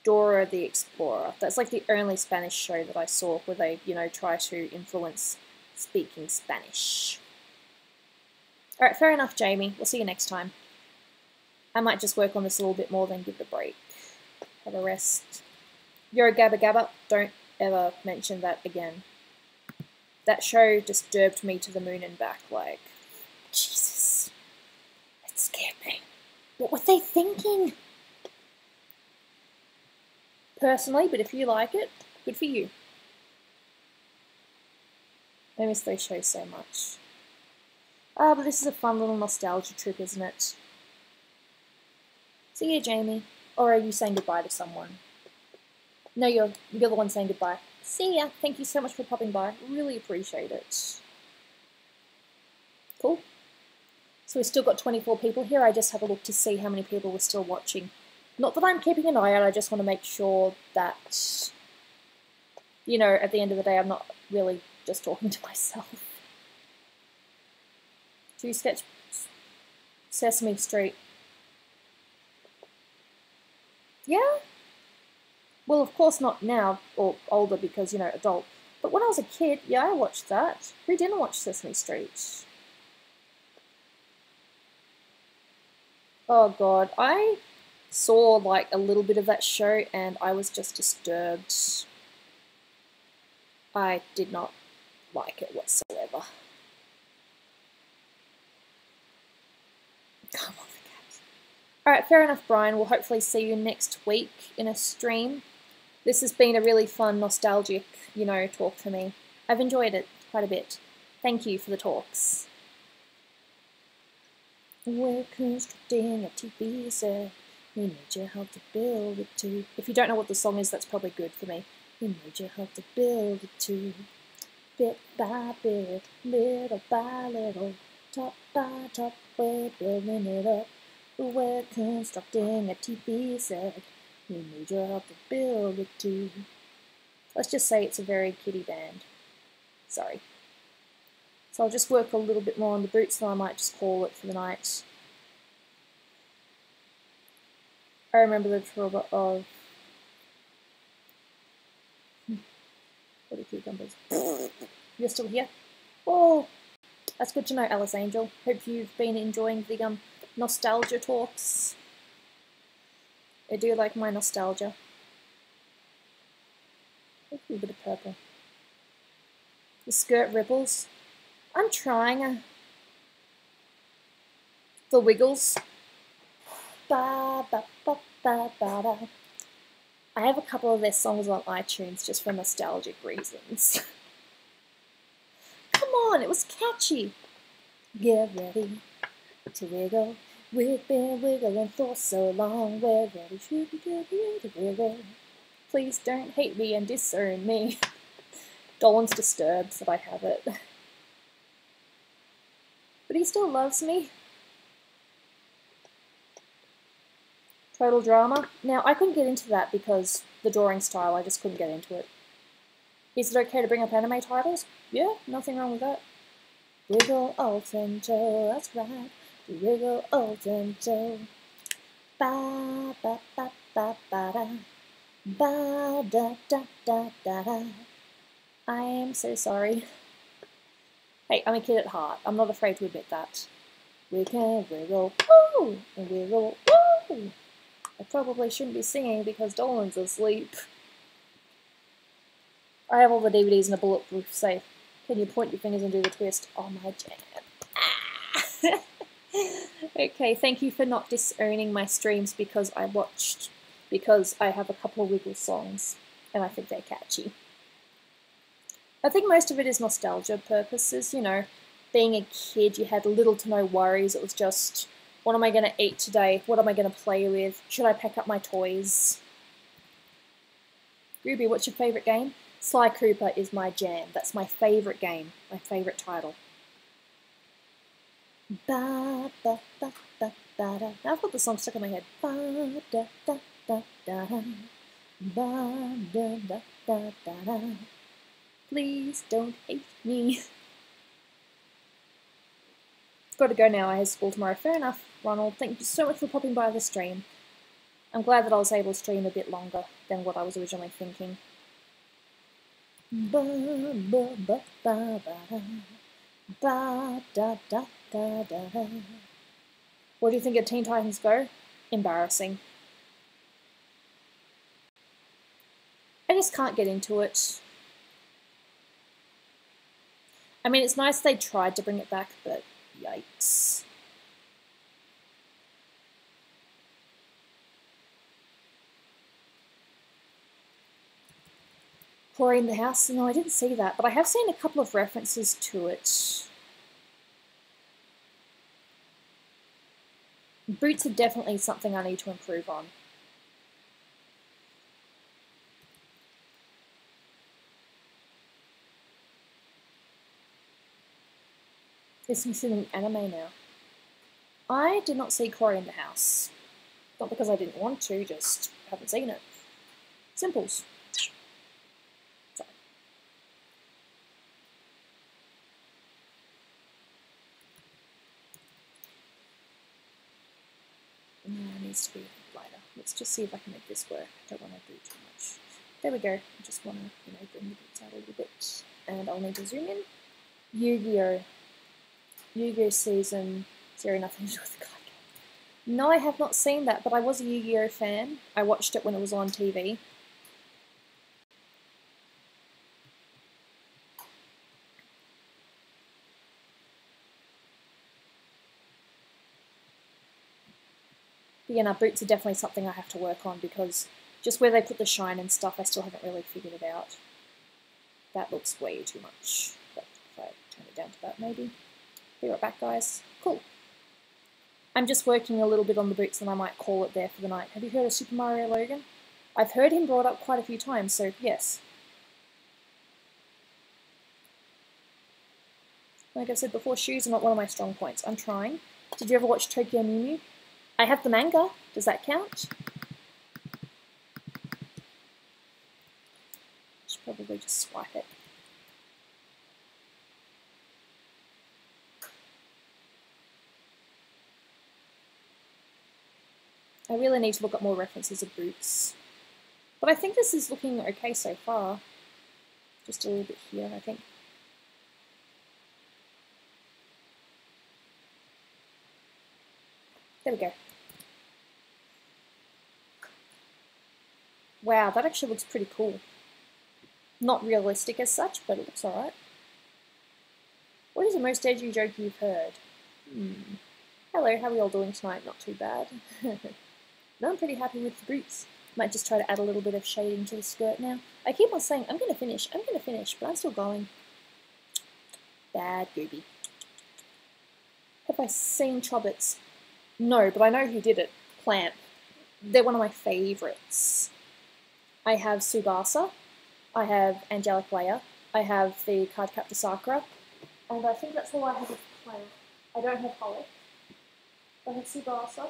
Dora the Explorer. That's like the only Spanish show that I saw where they, you know, try to influence speaking Spanish. Alright, fair enough, Jamie. We'll see you next time. I might just work on this a little bit more, then give it a break. Have a rest. You're a Gabba Gabba. Don't ever mention that again. That show disturbed me to the moon and back, like, Jesus. It scared me. What were they thinking? Personally, but if you like it, good for you. I miss those shows so much. Ah, but this is a fun little nostalgia trip, isn't it? See you, Jamie. Or are you saying goodbye to someone? No, you're the one saying goodbye. See ya. Thank you so much for popping by. Really appreciate it. Cool. So we've still got 24 people here. I just have a look to see how many people were still watching. Not that I'm keeping an eye out, I just want to make sure that, you know, at the end of the day, I'm not really just talking to myself. Do you sketch Sesame Street? Yeah? Well, of course not now, or older because, you know, adult. But when I was a kid, yeah, I watched that. Who didn't watch Sesame Street? Oh god, I saw like a little bit of that show and I was just disturbed. I did not like it whatsoever. Come on, the cats. Alright, fair enough, Brian. We'll hopefully see you next week in a stream. This has been a really fun, nostalgic, you know, talk for me. I've enjoyed it quite a bit. Thank you for the talks. We're constructing a TV set. We need your help to build it too. If you don't know what the song is, that's probably good for me. We need your help to build it too. Bit by bit, little by little, top by top, we're building it up. We're constructing a TV set. We need your help to build it too. Let's just say it's a very kiddie band. Sorry. So I'll just work a little bit more on the boots, then I might just call it for the night. I remember the trouble of... What are cucumbers? You're still here? Oh, that's good to know, Alice Angel. Hope you've been enjoying the nostalgia talks. I do like my nostalgia. A little bit of purple. The skirt ripples. I'm trying. The Wiggles. Ba, ba, ba, ba, ba, da. I have a couple of their songs on iTunes just for nostalgic reasons. Come on, it was catchy. Get ready to wiggle. We've been wiggling for so long. We're ready to wiggle. Please don't hate me and disown me. Dolan's disturbed that I have it. But he still loves me. Total drama. Now, I couldn't get into that because the drawing style, I just couldn't get into it. Is it okay to bring up anime titles? Yeah, nothing wrong with that. Wiggle, Alton Joe, that's right. Wiggle, Alton Joe. Ba, ba, ba, ba, ba, da. Ba, da, da, da, da, da. I am so sorry. Hey, I'm a kid at heart. I'm not afraid to admit that. We can wiggle, woo! And wiggle, woo! I probably shouldn't be singing because Dolan's asleep. I have all the DVDs in a bulletproof safe. Can you point your fingers and do the twist? Oh, my jam. Okay, thank you for not disowning my streams because I have a couple of Wiggle songs and I think they're catchy. I think most of it is nostalgia purposes, you know. Being a kid, you had little to no worries. It was just, what am I going to eat today? What am I going to play with? Should I pack up my toys? Gooby, what's your favourite game? Sly Cooper is my jam. That's my favourite game, my favourite title. Ba, ba, ba, ba, ba, da. Now I've got the song stuck in my head. Ba, da, da, da, da, da. Ba, da, da, da, da, da. Please don't hate me. Got to go now. I have school tomorrow. Fair enough, Ronald. Thank you so much for popping by the stream. I'm glad that I was able to stream a bit longer than what I was originally thinking. Ba, ba, ba, ba, ba, ba, da, da, da, da. What do you think of Teen Titans Go? Embarrassing. I just can't get into it. I mean, it's nice they tried to bring it back, but yikes. Corey in the House? No, I didn't see that, but I have seen a couple of references to it. Boots are definitely something I need to improve on. It's missing an anime now. I did not see Corey in the House. Not because I didn't want to, just haven't seen it. Simples. Sorry. No, it needs to be lighter. Let's just see if I can make this work. I don't want to do too much. There we go. I just want to, bring the bits out a little bit. And I'll need to zoom in. Yu-Gi-Oh! Yu-Gi-Oh! Season 0, nothing to do with the card game. No, I have not seen that, but I was a Yu-Gi-Oh! Fan. I watched it when it was on TV. But yeah, no, boots are definitely something I have to work on because just where they put the shine and stuff, I still haven't really figured it out. That looks way too much. But if I turn it down to that, maybe. Be right back, guys. Cool. I'm just working a little bit on the boots and I might call it there for the night. Have you heard of Super Mario Logan? I've heard him brought up quite a few times, so yes. Like I said before, shoes are not one of my strong points. I'm trying. Did you ever watch Tokyo Mew Mew? I have the manga. Does that count? Should probably just swipe it. I really need to look at more references of boots. But I think this is looking okay so far. Just a little bit here, I think. There we go. Wow, that actually looks pretty cool. Not realistic as such, but it looks alright. What is the most edgy joke you've heard? Hello, how are we all doing tonight? Not too bad. No, I'm pretty happy with the boots. Might just try to add a little bit of shading to the skirt now. I keep on saying, I'm gonna finish, but I'm still going. Bad Gooby. Have I seen Chobbits? No, but I know who did it. Plant. They're one of my favourites. I have Tsubasa. I have Angelic Leia. I have the Cardcaptor Sakura. And I think that's all I have of Plant. I don't have Holic. I have Tsubasa.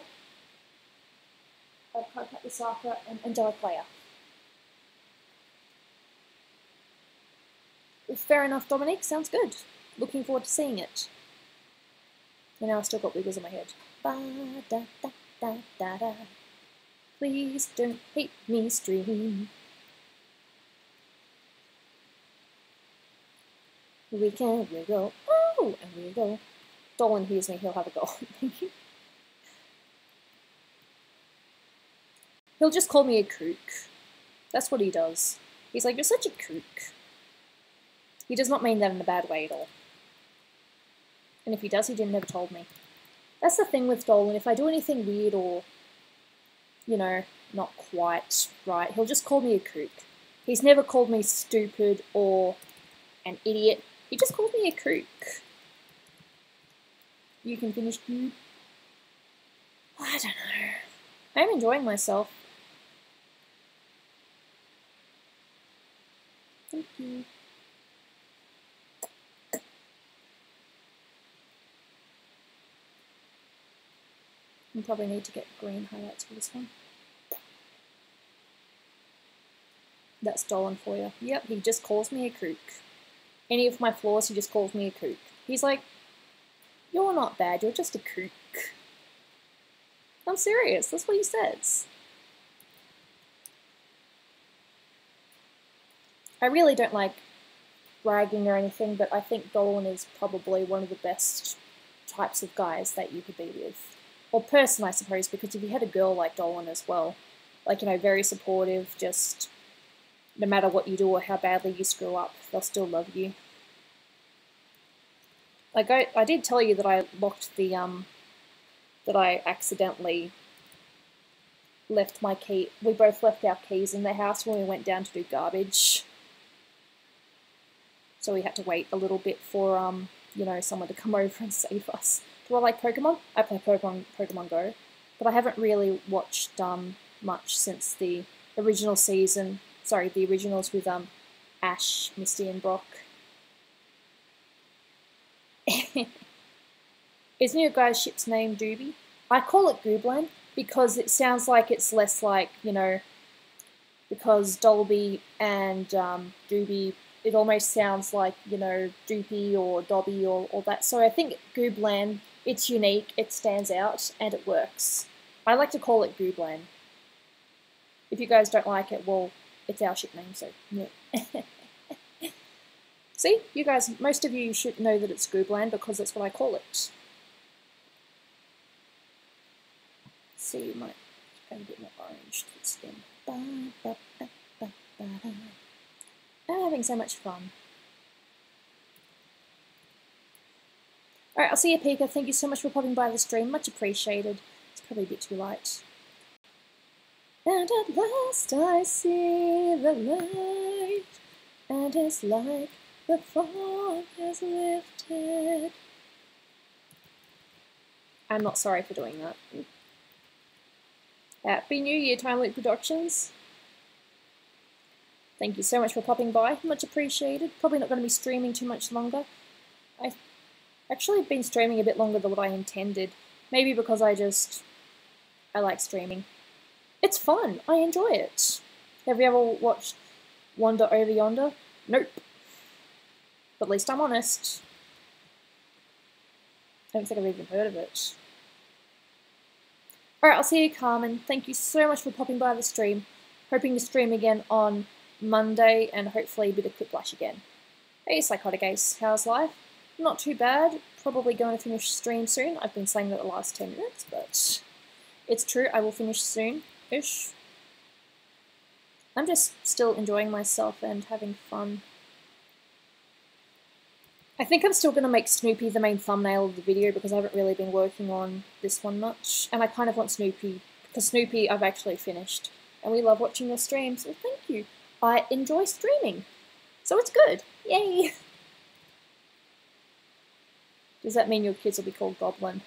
I have Cardcaptor Sakura and Angelic Leia. Fair enough, Dominique. Sounds good. Looking forward to seeing it. And now I've still got wiggles in my head. Ba da da da da da. Please don't hate me, stream. We can wiggle. Oh, and wiggle. Dolan hears me, he'll have a go. He'll just call me a kook. That's what he does. He's like, you're such a kook. He does not mean that in a bad way at all. And if he does, he didn't never told me. That's the thing with Dolan. If I do anything weird or, you know, not quite right, he'll just call me a kook. He's never called me stupid or an idiot. He just called me a kook. You can finish, dude. I don't know. I'm enjoying myself. Thank you. I probably need to get green highlights for this one. That's Dolan for you. Yep, he just calls me a kook. Any of my flaws, he just calls me a kook. He's like, you're not bad, you're just a kook. I'm serious, that's what he says. I really don't like bragging or anything, but I think Dolan is probably one of the best types of guys that you could be with. Or person, I suppose, because if you had a girl like Dolan as well, like, you know, very supportive, just no matter what you do or how badly you screw up, they'll still love you. Like, I did tell you that I locked the, that I accidentally left my key. We both left our keys in the house when we went down to do garbage. So we had to wait a little bit for, you know, someone to come over and save us. Do I like Pokemon? I play Pokemon Go, but I haven't really watched much since the original season. Sorry, the originals with Ash, Misty, and Brock. Isn't your guy's ship's name Gooby? I call it Goobland because it sounds like it's less like, you know, because Dolby and Gooby, it almost sounds like, you know, Doopy or Dobby or all that. So I think Goobland, it's unique, it stands out, and it works. I like to call it Goobland. If you guys don't like it, well, it's our ship name, so yeah. See, you guys, most of you should know that it's Goobland because that's what I call it. See, you might add a bit more orange to the skin. I'm having so much fun. Alright, I'll see you, Pika. Thank you so much for popping by the stream. Much appreciated. It's probably a bit too light. And at last I see the light, and it's like the fog has lifted. I'm not sorry for doing that. Happy New Year, Time Loop Productions. Thank you so much for popping by. Much appreciated. Probably not going to be streaming too much longer. I've actually been streaming a bit longer than what I intended. Maybe because I like streaming. It's fun. I enjoy it. Have you ever watched Wander Over Yonder? Nope. But at least I'm honest. I don't think I've even heard of it. Alright, I'll see you, Carmen. Thank you so much for popping by the stream. Hoping to stream again on Monday and hopefully a bit of Quiplash again. Hey, Psychotic Ace, how's life? Not too bad. Probably going to finish stream soon. I've been saying that the last 10 minutes, but it's true. I will finish soon-ish. I'm just still enjoying myself and having fun. I think I'm still going to make Snoopy the main thumbnail of the video because I haven't really been working on this one much. And I kind of want Snoopy, because Snoopy I've actually finished. And we love watching your streams. Well, thank you. I enjoy streaming. So it's good. Yay! Does that mean your kids will be called Goblin?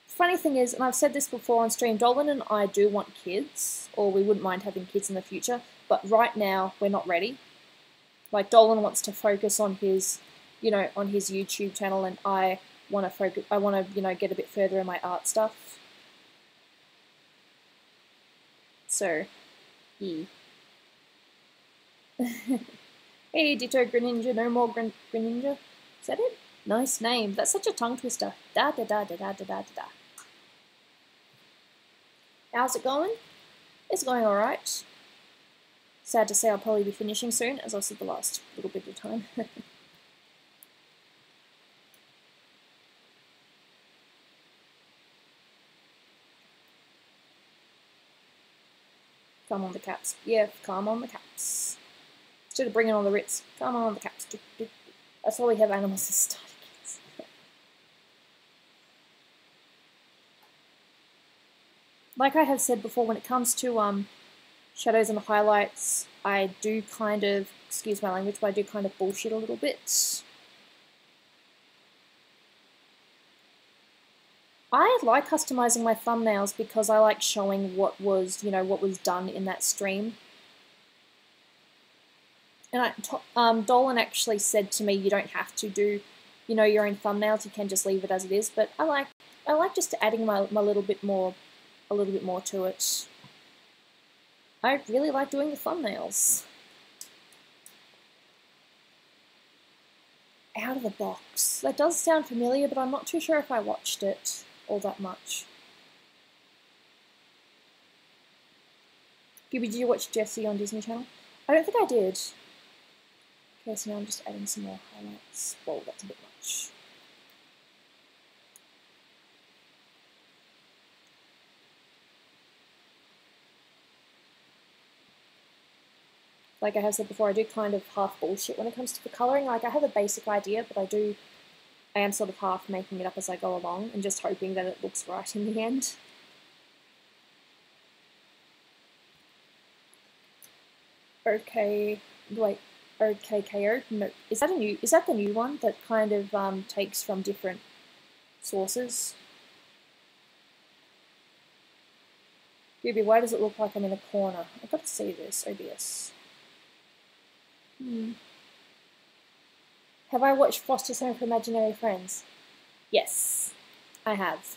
Funny thing is, and I've said this before on stream, Dolan and I do want kids, or we wouldn't mind having kids in the future, but right now we're not ready. Like, Dolan wants to focus on his, you know, on his YouTube channel, and I want to focus, you know, get a bit further in my art stuff. So, yeah. Hey, Ditto Greninja, no more Greninja. Is that it? Nice name. That's such a tongue twister. Da da da da da da da da. How's it going? It's going alright. Sad to say I'll probably be finishing soon, as I've said the last little bit of time. Come on the caps. Yeah, come on the caps. Instead of bringing on the Ritz, come on the caps. That's why we have animals as starter kits. Like I have said before, when it comes to shadows and highlights, I do kind of, excuse my language, but I do kind of bullshit a little bit. I like customizing my thumbnails because I like showing what was, you know, what was done in that stream. And Dolan actually said to me, you don't have to do, you know, your own thumbnails. You can just leave it as it is. But I like just adding my little bit more, a little bit more to it. I really like doing the thumbnails. Out of the box. That does sound familiar, but I'm not too sure if I watched it all that much. Gooby, did you watch Jessie on Disney Channel? I don't think I did. Okay, so now I'm just adding some more highlights. Whoa, that's a bit much. Like I have said before, I do kind of half bullshit when it comes to the colouring. Like, I have a basic idea, but I am sort of half making it up as I go along and just hoping that it looks right in the end. Okay, wait, OKKO? No, is that the new one that kind of takes from different sources? Ruby, why does it look like I'm in a corner? I've got to see this, OBS. Have I watched Foster's Home for Imaginary Friends? Yes, I have.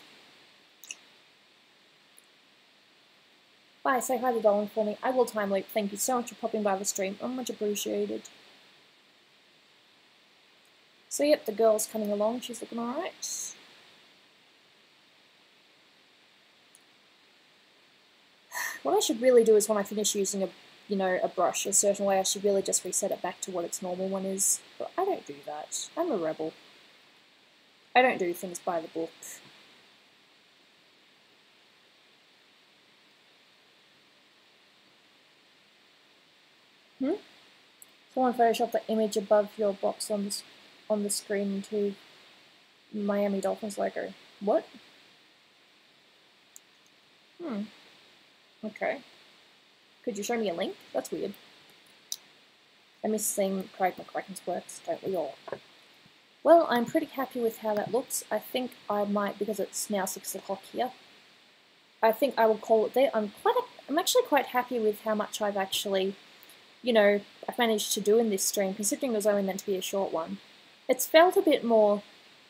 Bye, say hi to Dolan for me. I will time loop. Thank you so much for popping by the stream. I'm much appreciated. So yep, the girl's coming along. She's looking alright. What I should really do is when I finish using a brush a certain way, I should really just reset it back to what its normal one is. But I don't do that. I'm a rebel. I don't do things by the book. Someone photoshopped the image above your box on the screen into Miami Dolphins logo. What? Okay. Could you show me a link? That's weird. I miss seeing Craig McCracken's works, don't we all? Well, I'm pretty happy with how that looks. I think I might, because it's now 6 o'clock here, I think I will call it there. I'm actually quite happy with how much I've actually, you know, I've managed to do in this stream, considering it was only meant to be a short one. It's felt a bit more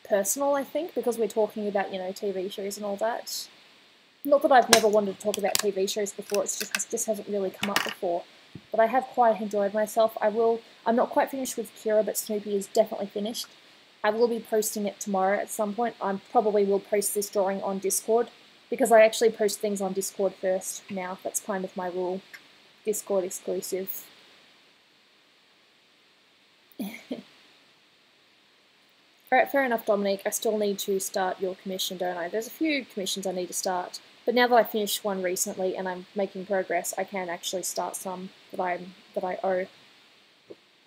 personal, I think, because we're talking about, you know, TV shows and all that. Not that I've never wanted to talk about TV shows before, it just hasn't really come up before. But I have quite enjoyed myself. I'm not quite finished with Kira, but Snoopy is definitely finished. I will be posting it tomorrow at some point. I probably will post this drawing on Discord, because I actually post things on Discord first now. That's kind of my rule. Discord exclusive. Alright, fair enough, Dominic. I still need to start your commission, don't I? There's a few commissions I need to start. But now that I finished one recently and I'm making progress, I can actually start some that I owe.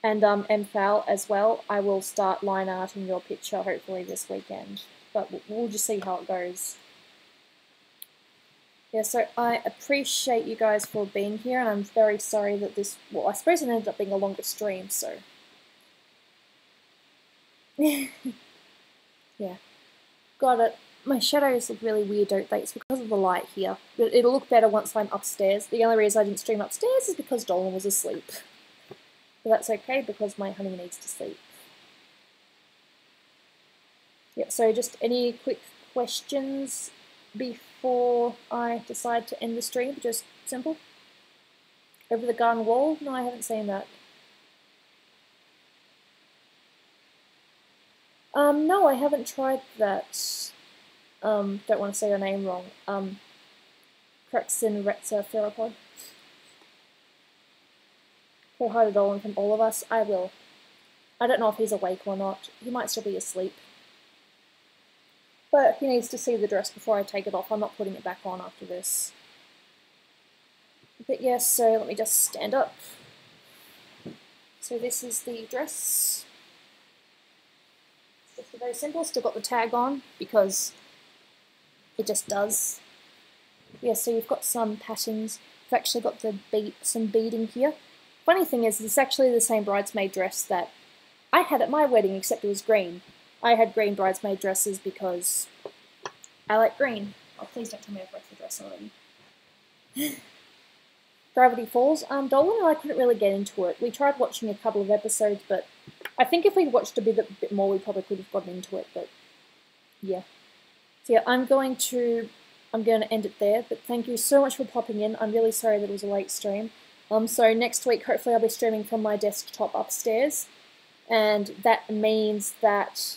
And MFAL as well, I will start line arting your picture hopefully this weekend. But we'll just see how it goes. Yeah, so I appreciate you guys for being here, and I'm very sorry that this, well, I suppose it ended up being a longer stream, so. Yeah. Got it. My shadows look really weird, don't they? It's because of the light here. But it'll look better once I'm upstairs. The only reason I didn't stream upstairs is because Dolan was asleep. But that's okay, because my honey needs to sleep. Yeah, so just any quick questions before I decide to end the stream? Just simple. Over the garden wall? No, I haven't seen that. No, I haven't tried that. Don't want to say your name wrong. Crexin Retza Theropod. Say hi to Dolan from all of us. I will. I don't know if he's awake or not. He might still be asleep. But he needs to see the dress before I take it off. I'm not putting it back on after this. But yes, so let me just stand up. So this is the dress. It's very simple. Still got the tag on because it just does. Yeah, so you've got some patterns. You've actually got some beading here. Funny thing is, it's actually the same bridesmaid dress that I had at my wedding, except it was green. I had green bridesmaid dresses because I like green. Oh, please don't tell me I've wrecked the dress already. Gravity Falls. Dolan and I couldn't really get into it. We tried watching a couple of episodes, but I think if we'd watched a bit more, we probably could have gotten into it, but yeah. So yeah, I'm going to end it there, but thank you so much for popping in. I'm really sorry that it was a late stream. So next week, hopefully I'll be streaming from my desktop upstairs, and that means that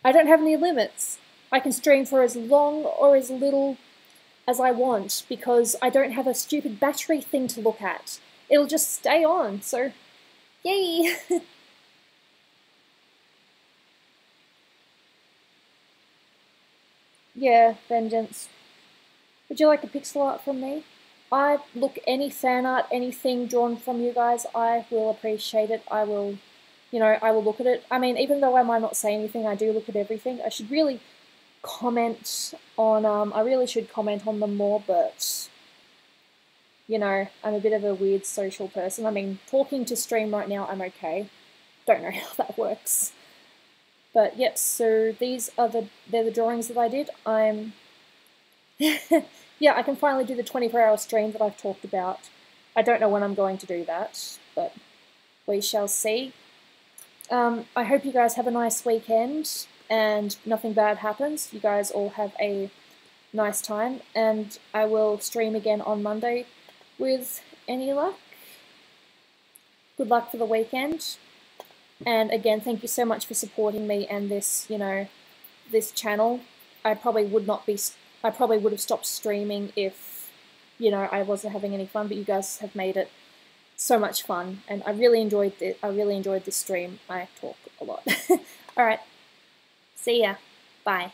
I don't have any limits. I can stream for as long or as little as I want because I don't have a stupid battery thing to look at. It'll just stay on, so yay! Yeah, Vengeance. Would you like a pixel art from me? Any fan art, anything drawn from you guys, I will appreciate it. I will look at it. I mean, even though I might not say anything, I do look at everything. I should really comment on, I really should comment on them more, but, I'm a bit of a weird social person. I mean, talking to stream right now, I'm okay. Don't know how that works. But, yep, so they're the drawings that I did. Yeah, I can finally do the 24-hour stream that I've talked about. I don't know when I'm going to do that, but we shall see. I hope you guys have a nice weekend and nothing bad happens. You guys all have a nice time, and I will stream again on Monday with any luck. Good luck for the weekend. And again, thank you so much for supporting me and this, this channel. I probably would have stopped streaming if, I wasn't having any fun, but you guys have made it so much fun, and I really enjoyed this stream. I talk a lot. Alright, see ya. Bye.